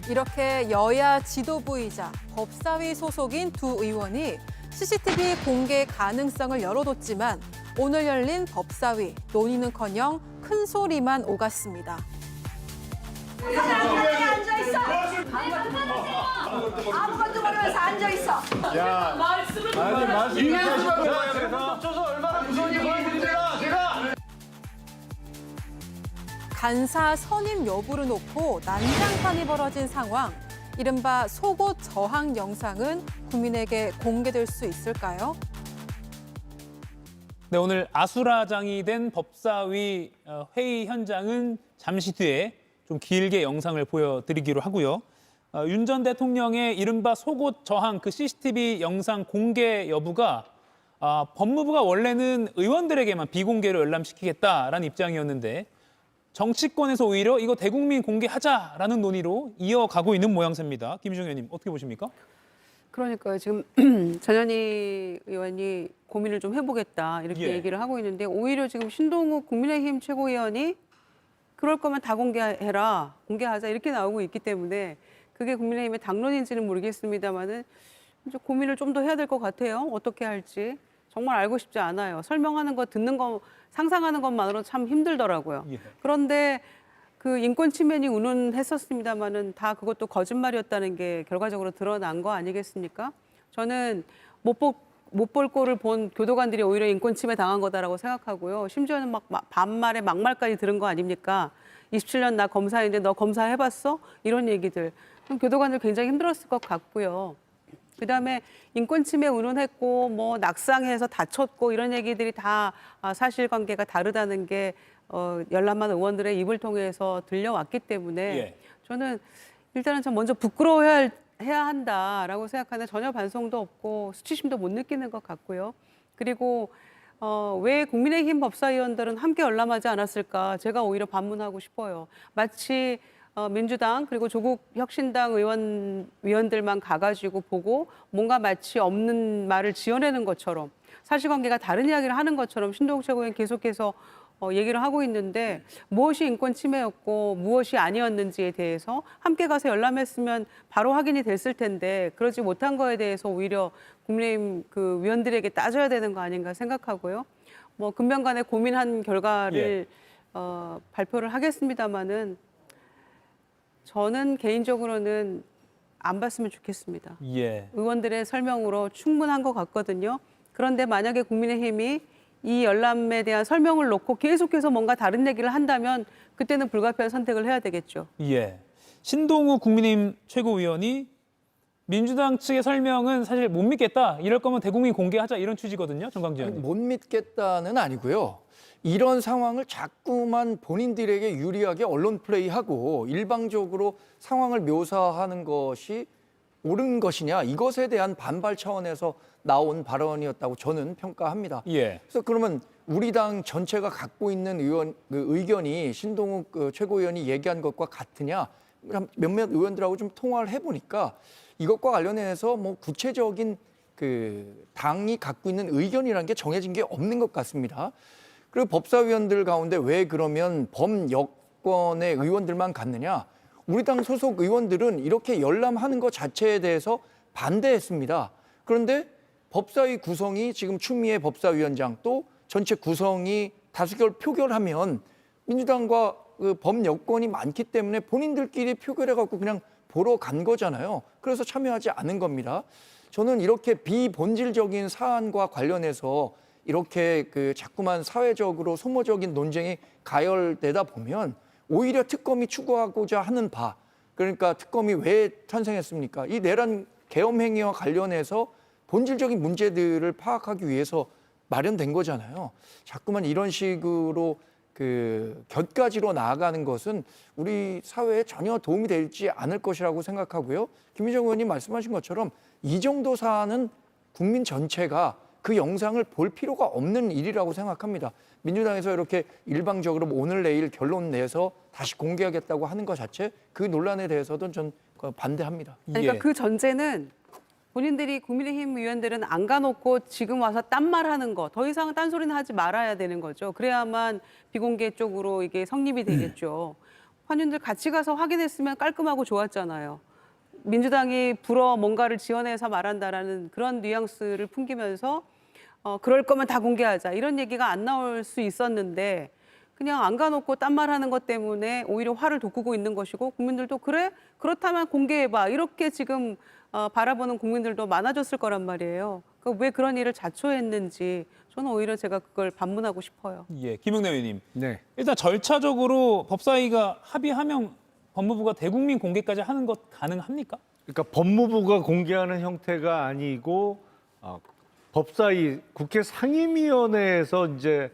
이렇게 여야 지도부이자 법사위 소속인 두 의원이 CCTV 공개 가능성을 열어뒀지만 오늘 열린 법사위 논의는커녕 큰 소리만 오갔습니다. 앉아있어! 아무것도 모르면서 앉아있어! 야, 말씀을 멈춰서 얼마나 무서운지 보여드립니다. 제가 간사 선임 여부를 놓고 난장판이 벌어진 상황. 이른바 속옷 저항 영상은 국민에게 공개될 수 있을까요? 네, 오늘 아수라장이 된 법사위 회의 현장은 잠시 뒤에 좀 길게 영상을 보여드리기로 하고요. 윤 전 대통령의 이른바 속옷 저항 그 CCTV 영상 공개 여부가 법무부가 원래는 의원들에게만 비공개로 열람시키겠다라는 입장이었는데 정치권에서 오히려 이거 대국민 공개하자라는 논의로 이어가고 있는 모양새입니다. 김희중 의원님 어떻게 보십니까? 그러니까요. 지금 전현희 의원이 고민을 좀 해보겠다 이렇게 얘기를 하고 있는데 오히려 지금 신동욱 국민의힘 최고위원이 그럴 거면 다 공개해라, 공개하자 이렇게 나오고 있기 때문에 그게 국민의힘의 당론인지는 모르겠습니다만은 이제 고민을 좀 더 해야 될 것 같아요. 어떻게 할지. 정말 알고 싶지 않아요. 설명하는 거, 듣는 거, 상상하는 것만으로 참 힘들더라고요. 예. 그런데 그 인권 침해니 운운했었습니다마는 다 그것도 거짓말이었다는 게 결과적으로 드러난 거 아니겠습니까? 저는 못 볼 꼴을 본 교도관들이 오히려 인권 침해 당한 거다라고 생각하고요. 심지어는 막 반말에 막말까지 들은 거 아닙니까? 27년 나 검사인데 너 검사해봤어? 이런 얘기들. 그럼 교도관들 굉장히 힘들었을 것 같고요. 그다음에 인권 침해 운운했고 뭐 낙상해서 다쳤고 이런 얘기들이 다 사실관계가 다르다는 게 열람한 의원들의 입을 통해서 들려왔기 때문에 예. 저는 일단은 좀 먼저 부끄러워해야 한다라고 생각하는데 전혀 반성도 없고 수치심도 못 느끼는 것 같고요. 그리고 왜 국민의힘 법사위원들은 함께 열람하지 않았을까 제가 오히려 반문하고 싶어요. 마치 민주당 그리고 조국 혁신당 위원들만 가가지고 보고 뭔가 마치 없는 말을 지어내는 것처럼 사실관계가 다른 이야기를 하는 것처럼 신동욱 최고위원 계속해서 얘기를 하고 있는데 무엇이 인권 침해였고 무엇이 아니었는지에 대해서 함께 가서 열람했으면 바로 확인이 됐을 텐데 그러지 못한 거에 대해서 오히려 국민의힘 그 위원들에게 따져야 되는 거 아닌가 생각하고요. 뭐 금명간에 고민한 결과를 발표를 하겠습니다마는 저는 개인적으로는 안 봤으면 좋겠습니다. 예. 의원들의 설명으로 충분한 것 같거든요. 그런데 만약에 국민의힘이 이 열람에 대한 설명을 놓고 계속해서 뭔가 다른 얘기를 한다면 그때는 불가피한 선택을 해야 되겠죠. 예. 신동욱 국민의힘 최고위원이 민주당 측의 설명은 사실 못 믿겠다. 이럴 거면 대국민 공개하자 이런 취지거든요. 정광재 의원님. 못 믿겠다는 아니고요. 이런 상황을 자꾸만 본인들에게 유리하게 언론 플레이하고 일방적으로 상황을 묘사하는 것이 옳은 것이냐 이것에 대한 반발 차원에서 나온 발언이었다고 저는 평가합니다. 예. 그래서 그러면 우리 당 전체가 갖고 있는 의견이 신동욱 최고위원이 얘기한 것과 같으냐 몇몇 의원들하고 좀 통화를 해보니까 이것과 관련해서 뭐 구체적인 그 당이 갖고 있는 의견이라는 게 정해진 게 없는 것 같습니다. 그리고 법사위원들 가운데 왜 그러면 범여권의 의원들만 갔느냐? 우리 당 소속 의원들은 이렇게 열람하는 것 자체에 대해서 반대했습니다. 그런데 법사위 구성이 지금 추미애 법사위원장 또 전체 구성이 다수결 표결하면 민주당과 그 범여권이 많기 때문에 본인들끼리 표결해갖고 그냥 보러 간 거잖아요. 그래서 참여하지 않은 겁니다. 저는 이렇게 비본질적인 사안과 관련해서 이렇게 그 자꾸만 사회적으로 소모적인 논쟁이 가열되다 보면 오히려 특검이 추구하고자 하는 바, 그러니까 특검이 왜 탄생했습니까? 이 내란 계엄 행위와 관련해서 본질적인 문제들을 파악하기 위해서 마련된 거잖아요. 자꾸만 이런 식으로 그 곁가지로 나아가는 것은 우리 사회에 전혀 도움이 되지 않을 것이라고 생각하고요. 김희정 의원님 말씀하신 것처럼 이 정도 사안은 국민 전체가 그 영상을 볼 필요가 없는 일이라고 생각합니다. 민주당에서 이렇게 일방적으로 오늘 내일 결론 내서 다시 공개하겠다고 하는 것 자체 그 논란에 대해서도 전 반대합니다. 그러니까 그 전제는 본인들이 국민의힘 의원들은 안 가놓고 지금 와서 딴말하는 거 더 이상 딴소리는 하지 말아야 되는 거죠. 그래야만 비공개 쪽으로 이게 성립이 되겠죠. 환윤들 같이 가서 확인했으면 깔끔하고 좋았잖아요. 민주당이 불어 뭔가를 지어내서 말한다라는 그런 뉘앙스를 풍기면서 그럴 거면 다 공개하자 이런 얘기가 안 나올 수 있었는데 그냥 안 가놓고 딴말하는 것 때문에 오히려 화를 돋구고 있는 것이고 국민들도 그래? 그렇다면 공개해봐 이렇게 지금 바라보는 국민들도 많아졌을 거란 말이에요. 왜 그런 일을 자초했는지 저는 오히려 제가 그걸 반문하고 싶어요. 예, 김용래 의원님. 네. 일단 절차적으로 법사위가 합의하면 법무부가 대국민 공개까지 하는 것 가능합니까? 그러니까 법무부가 공개하는 형태가 아니고 법사위 국회 상임위원회에서 이제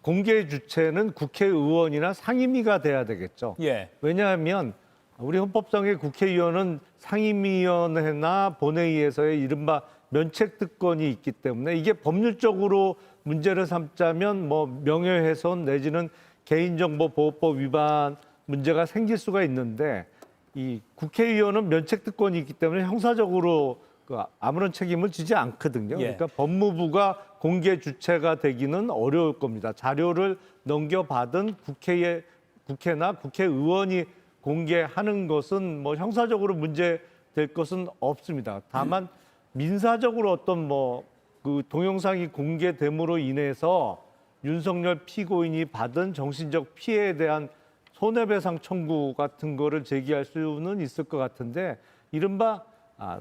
공개 주체는 국회의원이나 상임위가 돼야 되겠죠. 예. 왜냐하면 우리 헌법상의 국회의원은 상임위원회나 본회의에서의 이른바 면책특권이 있기 때문에 이게 법률적으로 문제를 삼자면 뭐 명예훼손 내지는 개인정보보호법 위반 문제가 생길 수가 있는데 이 국회의원은 면책특권이 있기 때문에 형사적으로 아무런 책임을 지지 않거든요. 예. 그러니까 법무부가 공개 주체가 되기는 어려울 겁니다. 자료를 넘겨받은 국회나 국회의원이 공개하는 것은 뭐 형사적으로 문제 될 것은 없습니다. 다만 민사적으로 어떤 뭐 그 동영상이 공개됨으로 인해서 윤석열 피고인이 받은 정신적 피해에 대한 손해배상 청구 같은 거를 제기할 수는 있을 것 같은데 이른바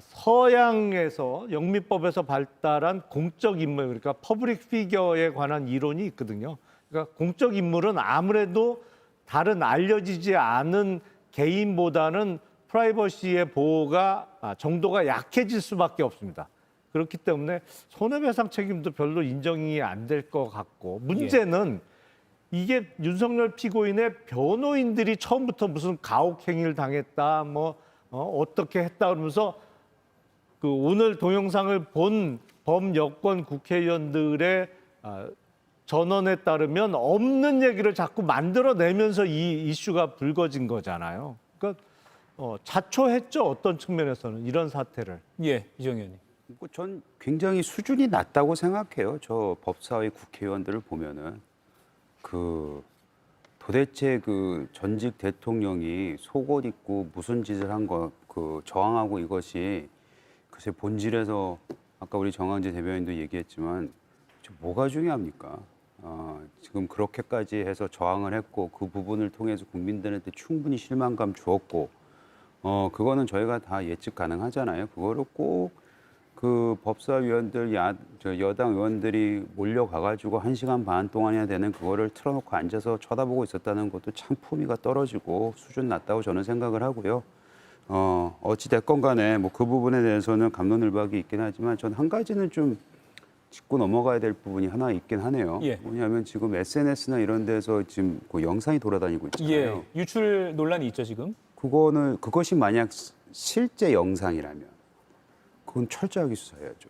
서양에서 영미법에서 발달한 공적 인물, 그러니까 퍼블릭 피겨에 관한 이론이 있거든요. 그러니까 공적 인물은 아무래도 다른 알려지지 않은 개인보다는 프라이버시의 보호가 정도가 약해질 수밖에 없습니다. 그렇기 때문에 손해배상 책임도 별로 인정이 안 될 것 같고 문제는 이게 윤석열 피고인의 변호인들이 처음부터 무슨 가혹행위를 당했다, 어떻게 했다 그러면서 그 오늘 동영상을 본 범여권 국회의원들의 전언에 따르면 없는 얘기를 자꾸 만들어내면서 이 이슈가 불거진 거잖아요. 그러니까 자초했죠. 어떤 측면에서는 이런 사태를. 예, 이정현 의원님. 전 굉장히 수준이 낮다고 생각해요. 저 법사위 국회의원들을 보면은 도대체 그 전직 대통령이 속옷 입고 무슨 짓을 한 거 저항하고 이것이 글쎄 본질에서 아까 우리 정황재 대변인도 얘기했지만 뭐가 중요합니까? 지금 그렇게까지 해서 저항을 했고 그 부분을 통해서 국민들한테 충분히 실망감 주었고 그거는 저희가 다 예측 가능하잖아요. 그거를 꼭 그 법사위원들 여당 의원들이 몰려가가지고 1시간 반 동안이나 되는 그거를 틀어놓고 앉아서 쳐다보고 있었다는 것도 참 품위가 떨어지고 수준 낮다고 저는 생각을 하고요. 어찌 됐건 간에 그 부분에 대해서는 갑론을박이 있긴 하지만 전 한 가지는 좀 짚고 넘어가야 될 부분이 하나 있긴 하네요. 예. 뭐냐면 지금 SNS나 이런 데서 지금 그 영상이 돌아다니고 있잖아요. 예, 유출 논란이 있죠 지금. 그것이 만약 실제 영상이라면 그건 철저하게 수사해야죠.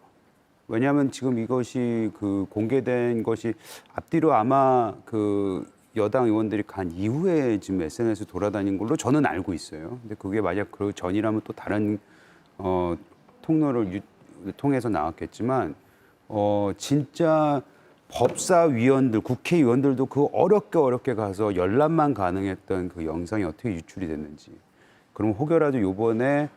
왜냐하면 지금 이것이 그 공개된 것이 앞뒤로 아마 그 여당 의원들이 간 이후에 지금 SNS 돌아다닌 걸로 저는 알고 있어요. 근데 그게 만약 그 전이라면 또 다른 통로를 통해서 나왔겠지만 진짜 법사위원들, 국회의원들도 그 어렵게 가서 열람만 가능했던 그 영상이 어떻게 유출이 됐는지. 그럼 혹여라도 요번에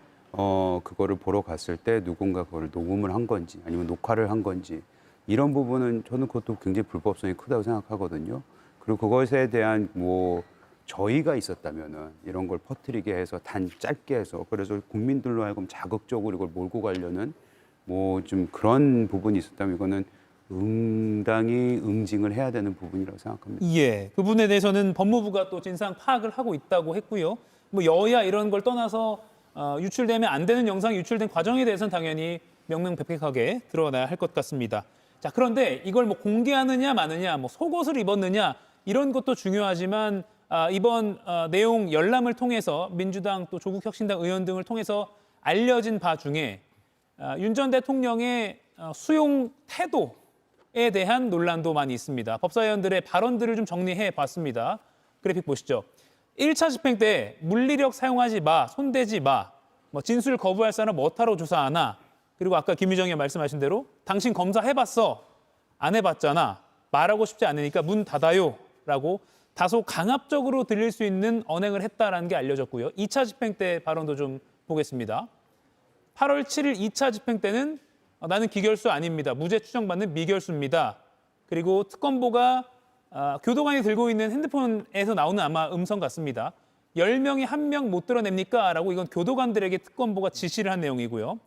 그거를 보러 갔을 때 누군가 그걸 녹음을 한 건지 아니면 녹화를 한 건지 이런 부분은 저는 그것도 굉장히 불법성이 크다고 생각하거든요. 그리고 그것에 대한 저희가 있었다면은 이런 걸 퍼뜨리게 해서 짧게 해서 그래서 국민들로 하여금 자극적으로 이걸 몰고 가려는 좀 그런 부분이 있었다면 이거는 응당히 응징을 해야 되는 부분이라고 생각합니다. 예, 그 부분에 대해서는 법무부가 또 진상 파악을 하고 있다고 했고요. 여야 이런 걸 떠나서 유출되면 안 되는 영상이 유출된 과정에 대해서는 당연히 명명백백하게 드러나야 할 것 같습니다. 자, 그런데 이걸 공개하느냐 마느냐, 속옷을 입었느냐 이런 것도 중요하지만 이번 내용 열람을 통해서 민주당 또 조국혁신당 의원 등을 통해서 알려진 바 중에 윤 전 대통령의 수용 태도에 대한 논란도 많이 있습니다. 법사위원들의 발언들을 좀 정리해 봤습니다. 그래픽 보시죠. 1차 집행 때 물리력 사용하지 마, 손대지 마, 진술 거부할 사람 뭐하러 조사하나, 그리고 아까 김유정 의원 말씀하신 대로 당신 검사 해봤어, 안 해봤잖아, 말하고 싶지 않으니까 문 닫아요 라고 다소 강압적으로 들릴 수 있는 언행을 했다라는 게 알려졌고요. 2차 집행 때 발언도 좀 보겠습니다. 8월 7일 2차 집행 때는 나는 기결수 아닙니다. 무죄 추정받는 미결수입니다. 그리고 특검보가 교도관이 들고 있는 핸드폰에서 나오는 아마 음성 같습니다. 10명이 1명 못 드러냅니까? 라고 이건 교도관들에게 특검보가 지시를 한 내용이고요.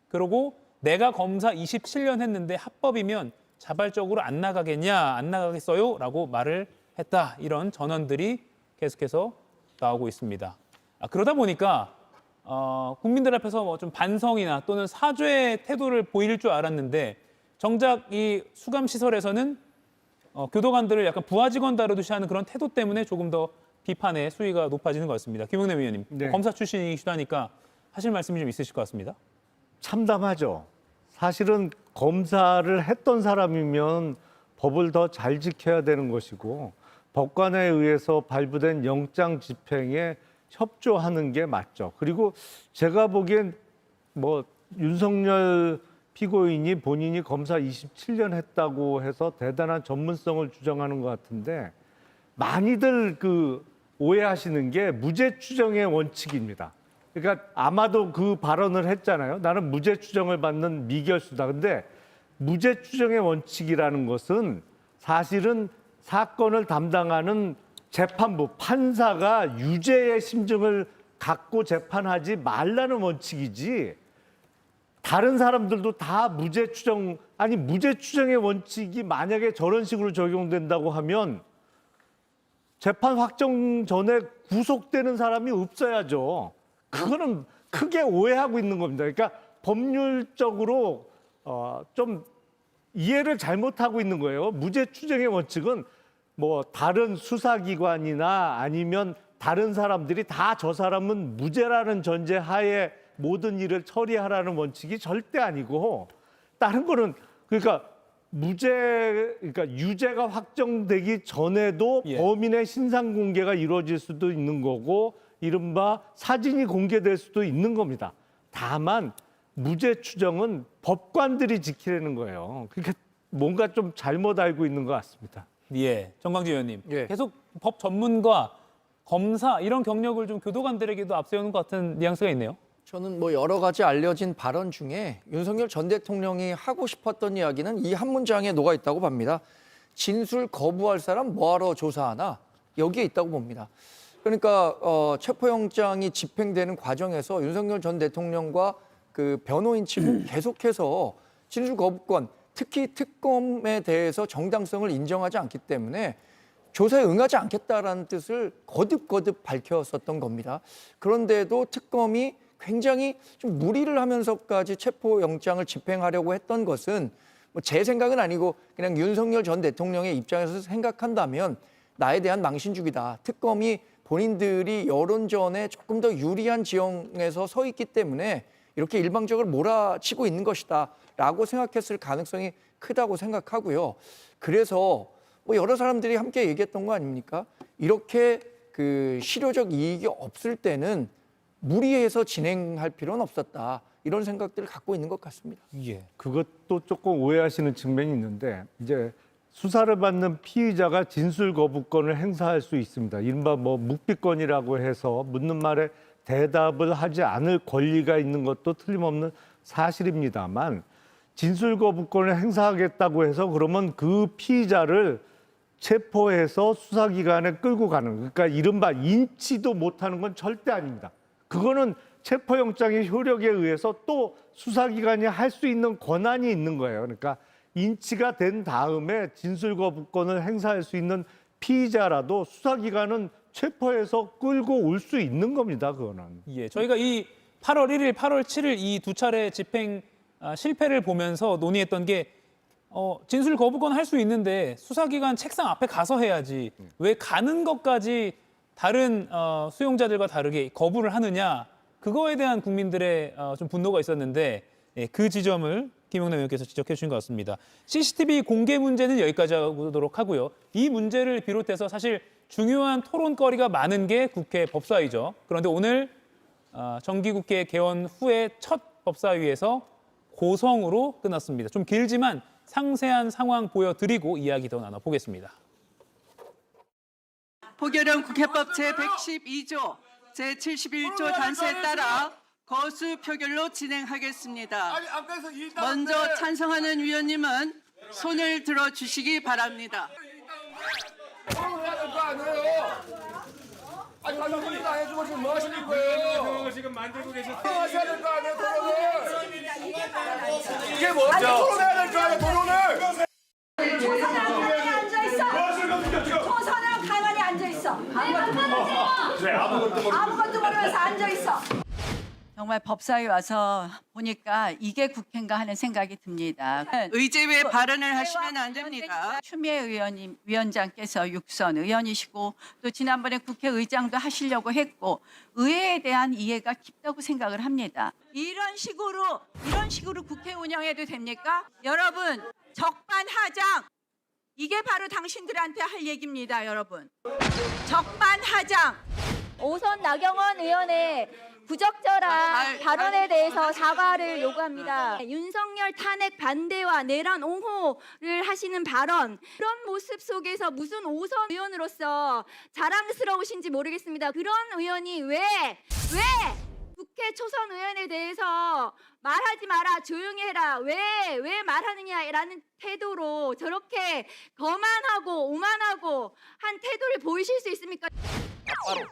그리고 내가 검사 27년 했는데 합법이면 자발적으로 안 나가겠냐, 안 나가겠어요? 라고 말을 했다. 이런 전언들이 계속해서 나오고 있습니다. 그러다 보니까 국민들 앞에서 좀 반성이나 또는 사죄의 태도를 보일 줄 알았는데 정작 이 수감시설에서는 교도관들을 약간 부하 직원 다루듯이 하는 그런 태도 때문에 조금 더 비판의 수위가 높아지는 것 같습니다. 김용남 의원님, 네. 검사 출신이시도 하니까 하실 말씀이 좀 있으실 것 같습니다. 참담하죠. 사실은 검사를 했던 사람이면 법을 더 잘 지켜야 되는 것이고 법관에 의해서 발부된 영장 집행에 협조하는 게 맞죠. 그리고 제가 보기엔 윤석열 피고인이 본인이 검사 27년 했다고 해서 대단한 전문성을 주장하는 것 같은데 많이들 오해하시는 게 무죄 추정의 원칙입니다. 그러니까 아마도 그 발언을 했잖아요. 나는 무죄 추정을 받는 미결수다. 근데 무죄 추정의 원칙이라는 것은 사실은 사건을 담당하는 재판부, 판사가 유죄의 심증을 갖고 재판하지 말라는 원칙이지, 다른 사람들도 다 무죄 추정, 아니 무죄 추정의 원칙이 만약에 저런 식으로 적용된다고 하면 재판 확정 전에 구속되는 사람이 없어야죠. 그거는 크게 오해하고 있는 겁니다. 그러니까 법률적으로 좀 이해를 잘못하고 있는 거예요. 무죄 추정의 원칙은 뭐 다른 수사기관이나 아니면 다른 사람들이 다 저 사람은 무죄라는 전제하에 모든 일을 처리하라는 원칙이 절대 아니고, 다른 거는 그러니까 그러니까 유죄가 확정되기 전에도 범인의 신상 공개가 이루어질 수도 있는 거고, 이른바 사진이 공개될 수도 있는 겁니다. 다만 무죄 추정은 법관들이 지키려는 거예요. 그러니까 뭔가 좀 잘못 알고 있는 것 같습니다. 예, 정광재 의원님. 예. 계속 법 전문가, 검사 이런 경력을 좀 교도관들에게도 앞세우는 것 같은 뉘앙스가 있네요. 저는 뭐 여러 가지 알려진 발언 중에 윤석열 전 대통령이 하고 싶었던 이야기는 이 한 문장에 녹아 있다고 봅니다. 진술 거부할 사람 뭐하러 조사하나? 여기에 있다고 봅니다. 그러니까 체포영장이 집행되는 과정에서 윤석열 전 대통령과 그 변호인 측은 계속해서 진술 거부권, 특히 특검에 대해서 정당성을 인정하지 않기 때문에 조사에 응하지 않겠다라는 뜻을 거듭거듭 밝혔었던 겁니다. 그런데도 특검이 굉장히 좀 무리를 하면서까지 체포영장을 집행하려고 했던 것은 뭐 제 생각은 아니고 그냥 윤석열 전 대통령의 입장에서 생각한다면 나에 대한 망신주기다. 특검이 본인들이 여론전에 조금 더 유리한 지형에서 서 있기 때문에 이렇게 일방적으로 몰아치고 있는 것이다 라고 생각했을 가능성이 크다고 생각하고요. 그래서 뭐 여러 사람들이 함께 얘기했던 거 아닙니까? 이렇게 그 실효적 이익이 없을 때는 무리해서 진행할 필요는 없었다. 이런 생각들을 갖고 있는 것 같습니다. 예. 그것도 조금 오해하시는 측면이 있는데, 이제 수사를 받는 피의자가 진술 거부권을 행사할 수 있습니다. 이른바 뭐 묵비권이라고 해서 묻는 말에 대답을 하지 않을 권리가 있는 것도 틀림없는 사실입니다만, 진술 거부권을 행사하겠다고 해서 그러면 그 피의자를 체포해서 수사기관에 끌고 가는, 그러니까 이른바 인치도 못하는 건 절대 아닙니다. 그거는 체포영장의 효력에 의해서 또 수사기관이 할 수 있는 권한이 있는 거예요. 그러니까 인치가 된 다음에 진술 거부권을 행사할 수 있는 피의자라도 수사기관은 체포해서 끌고 올 수 있는 겁니다. 그거는. 예, 저희가 이 8월 1일, 8월 7일 이 두 차례 집행 실패를 보면서 논의했던 게 진술 거부권 할 수 있는데 수사기관 책상 앞에 가서 해야지 왜 가는 것까지 다른 수용자들과 다르게 거부를 하느냐, 그거에 대한 국민들의 좀 분노가 있었는데, 예, 그 지점을 김영남 의원께서 지적해 주신 것 같습니다. CCTV 공개 문제는 여기까지 하도록 하고요. 이 문제를 비롯해서 사실 중요한 토론거리가 많은 게 국회 법사위죠. 그런데 오늘 정기국회 개원 후에 첫 법사위에서 고성으로 끝났습니다. 좀 길지만 상세한 상황 보여드리고 이야기 더 나눠보겠습니다. 포결형 국회법 제112조, 제71조 단서에 따라 거수 표결로 진행하겠습니다. 먼저 찬성하는 위원님은 손을 들어주시기 바랍니다. 아니, 관련분이 다 해주고 지금 뭐 하시는 거예요? 지금 만들고 계셨어요. 뭐 하셔야 될 거 아니에요, 토론을? 이게 뭐죠? 아니, 토론해야 될 거 아니에요, 토론을! 초선은 가만히 앉아있어. 초선은 가만히 앉아있어. 아무것도 모르면서 앉아있어. 정말 법사위 와서 보니까 이게 국회인가 하는 생각이 듭니다. 의제외 발언을 하시면 안 됩니다. 추미애 위원장께서 육선 의원이시고 또 지난번에 국회의장도 하시려고 했고 의회에 대한 이해가 깊다고 생각을 합니다. 이런 식으로 국회 운영해도 됩니까? 여러분, 적반하장. 이게 바로 당신들한테 할 얘기입니다, 여러분. 적반하장. 오선 나경원 의원의 부적절한 발언에 대해서 사과를 요구합니다. 윤석열 탄핵 반대와 내란 옹호를 하시는 발언, 그런 모습 속에서 무슨 오선 의원으로서 자랑스러우신지 모르겠습니다. 그런 의원이 왜 국회 초선 의원에 대해서 말하지 마라, 조용히 해라, 왜 말하느냐라는 태도로 저렇게 거만하고 오만하고 한 태도를 보이실 수 있습니까? 바로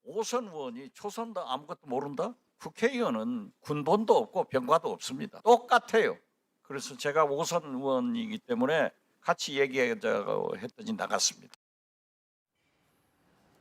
오선 의원이 초선도 아무것도 모른다? 국회의원은 군번도 없고 병과도 없습니다. 똑같아요. 그래서 제가 오선 의원이기 때문에 같이 얘기하자고 했더니 나갔습니다.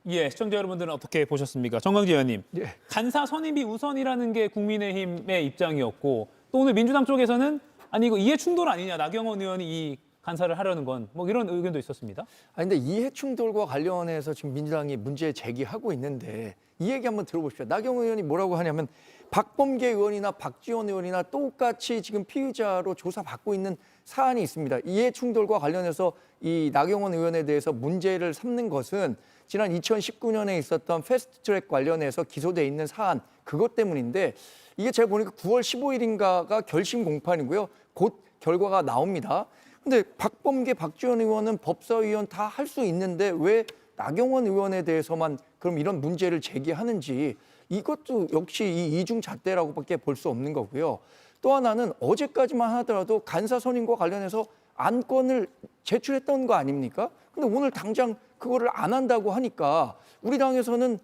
예, 시청자 여러분들은 어떻게 보셨습니까? 정광재 의원님, 예. 간사 선임이 우선이라는 게 국민의힘의 입장이었고 또 오늘 민주당 쪽에서는 아니 이거 이해 충돌 아니냐, 나경원 의원이 이 간사를 하려는 건 뭐 이런 의견도 있었습니다. 아니 근데 이해 충돌과 관련해서 지금 민주당이 문제 제기하고 있는데 이 얘기 한번 들어보십시오. 나경원 의원이 뭐라고 하냐면 박범계 의원이나 박지원 의원이나 똑같이 지금 피의자로 조사받고 있는 사안이 있습니다. 이해 충돌과 관련해서 이 나경원 의원에 대해서 문제를 삼는 것은 지난 2019년에 있었던 패스트트랙 관련해서 기소돼 있는 사안 그것 때문인데 이게 제가 보니까 9월 15일인가가 결심 공판이고요. 곧 결과가 나옵니다. 근데 박범계, 박지원 의원은 법사위원 다 할 수 있는데 왜 나경원 의원에 대해서만 그럼 이런 문제를 제기하는지 이것도 역시 이 이중잣대라고밖에 볼 수 없는 거고요. 또 하나는 어제까지만 하더라도 간사 선임과 관련해서 안건을 제출했던 거 아닙니까? 근데 오늘 당장 그거를 안 한다고 하니까 우리 당에서는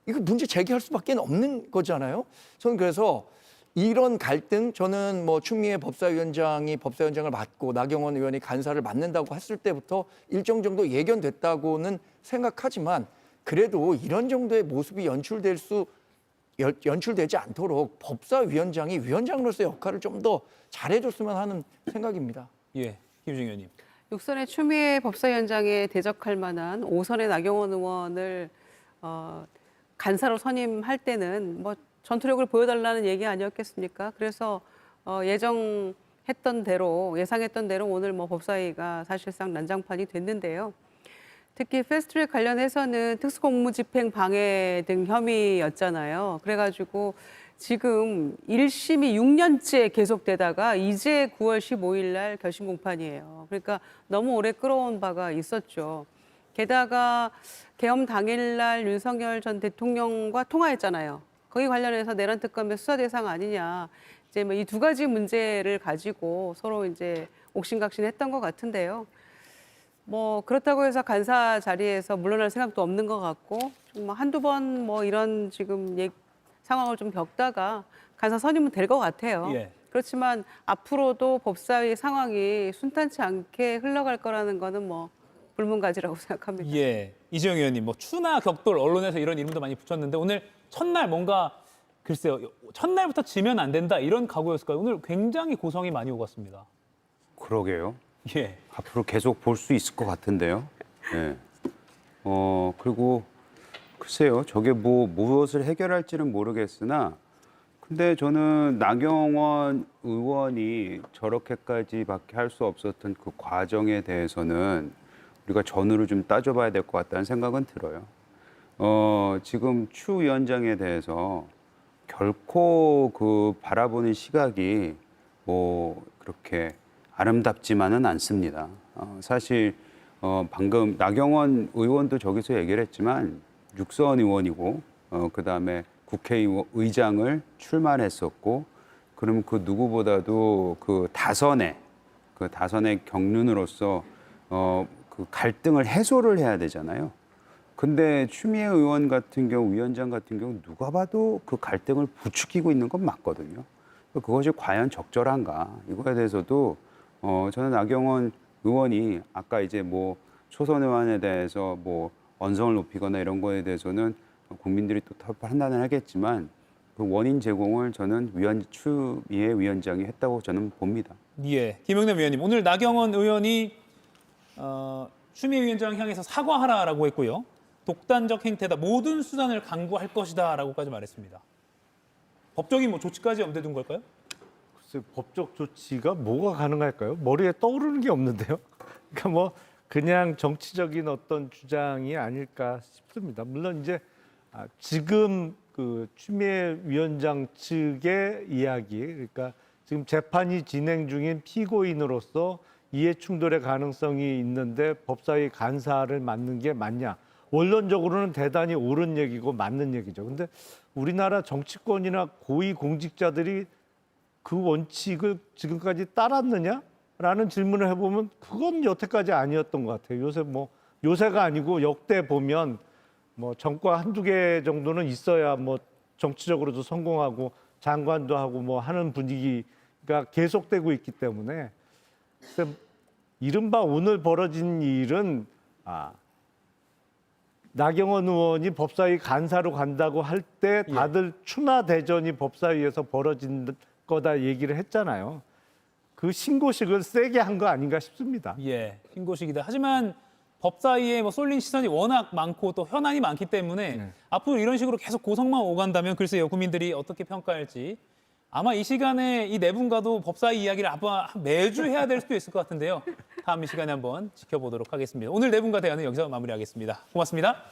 이거 문제 제기할 수밖에 없는 거잖아요. 저는 그래서 이런 갈등, 저는 뭐 추미애 법사위원장이 법사위원장을 맡고 나경원 의원이 간사를 맡는다고 했을 때부터 일정 정도 예견됐다고는 생각하지만 그래도 이런 정도의 모습이 연출되지 않도록 법사위원장이 위원장으로서의 역할을 좀 더 잘해줬으면 하는 생각입니다. 예, 김유정 의원님. 6선의 추미애 법사위원장에 대적할 만한 5선의 나경원 의원을 간사로 선임할 때는 뭐 전투력을 보여달라는 얘기 아니었겠습니까? 그래서 예상했던 대로 오늘 뭐 법사위가 사실상 난장판이 됐는데요. 특히 패스트트랙 관련해서는 특수공무집행 방해 등 혐의였잖아요. 그래가지고 지금 1심이 6년째 계속되다가 이제 9월 15일 날 결심 공판이에요. 그러니까 너무 오래 끌어온 바가 있었죠. 게다가 계엄 당일 날 윤석열 전 대통령과 통화했잖아요. 거기 관련해서 내란 특검의 수사 대상 아니냐. 이제 뭐 이 두 가지 문제를 가지고 서로 이제 옥신각신했던 것 같은데요. 뭐 그렇다고 해서 간사 자리에서 물러날 생각도 없는 것 같고 뭐 한두 번 뭐 이런 지금 상황을 좀 겪다가 간사 선임은 될 것 같아요. 예. 그렇지만 앞으로도 법사위 상황이 순탄치 않게 흘러갈 거라는 거는 뭐 불문가지라고 생각합니다. 예, 이재용 의원님, 뭐 추나 격돌 언론에서 이런 이름도 많이 붙였는데 오늘 첫날 뭔가 글쎄요, 첫날부터 지면 안 된다 이런 각오였을까요? 오늘 굉장히 고성이 많이 오갔습니다. 그러게요. 예. 앞으로 계속 볼 수 있을 것 같은데요. 예. 그리고 글쎄요, 저게 무엇을 해결할지는 모르겠으나, 근데 저는 나경원 의원이 저렇게까지밖에 할 수 없었던 그 과정에 대해서는 우리가 전후를 좀 따져봐야 될 것 같다는 생각은 들어요. 지금 추 위원장에 대해서 결코 그 바라보는 시각이 뭐 그렇게 아름답지만은 않습니다. 사실 방금 나경원 의원도 저기서 얘기를 했지만 6선 의원이고 그다음에 국회의장을 출마했었고 그러면 그 누구보다도 그 다선의 경륜으로서 그 갈등을 해소를 해야 되잖아요. 근데 추미애 의원 같은 경우, 위원장 같은 경우 누가 봐도 그 갈등을 부추기고 있는 건 맞거든요. 그것이 과연 적절한가? 이거에 대해서도 저는 나경원 의원이 아까 이제 뭐 초선 의원에 대해서 뭐 언성을 높이거나 이런 거에 대해서는 국민들이 또 판단을 하겠지만 그 원인 제공을 저는 추미애 위원장이 했다고 저는 봅니다. 예, 김영남 위원님, 오늘 나경원 의원이 추미애 위원장 향해서 사과하라라고 했고요. 독단적 행태다, 모든 수단을 강구할 것이다라고까지 말했습니다. 법적인 뭐 조치까지 염두에 둔 걸까요? 글쎄, 법적 조치가 뭐가 가능할까요? 머리에 떠오르는 게 없는데요. 그러니까 뭐 그냥 정치적인 어떤 주장이 아닐까 싶습니다. 물론 이제 지금 그 추미애 위원장 측의 이야기, 그러니까 지금 재판이 진행 중인 피고인으로서 이해 충돌의 가능성이 있는데 법사위 간사를 맡는 게 맞냐? 원론적으로는 대단히 옳은 얘기고 맞는 얘기죠. 근데 우리나라 정치권이나 고위 공직자들이 그 원칙을 지금까지 따랐느냐라는 질문을 해보면 그건 여태까지 아니었던 것 같아요. 요새가 아니고 역대 보면 뭐 정과 한두 개 정도는 있어야 뭐 정치적으로도 성공하고 장관도 하고 뭐 하는 분위기가 계속되고 있기 때문에 이른바 오늘 벌어진 일은 나경원 의원이 법사위 간사로 간다고 할 때 다들 추나 대전이 법사위에서 벌어진 거다 얘기를 했잖아요. 그 신고식을 세게 한 거 아닌가 싶습니다. 예, 신고식이다. 하지만 법사위에 뭐 쏠린 시선이 워낙 많고 또 현안이 많기 때문에 앞으로 이런 식으로 계속 고성만 오간다면 글쎄요, 국민들이 어떻게 평가할지. 아마 이 시간에 이 네 분과도 법사위 이야기를 아마 매주 해야 될 수도 있을 것 같은데요. 다음 이 시간에 한번 지켜보도록 하겠습니다. 오늘 네 분과 대화는 여기서 마무리하겠습니다. 고맙습니다.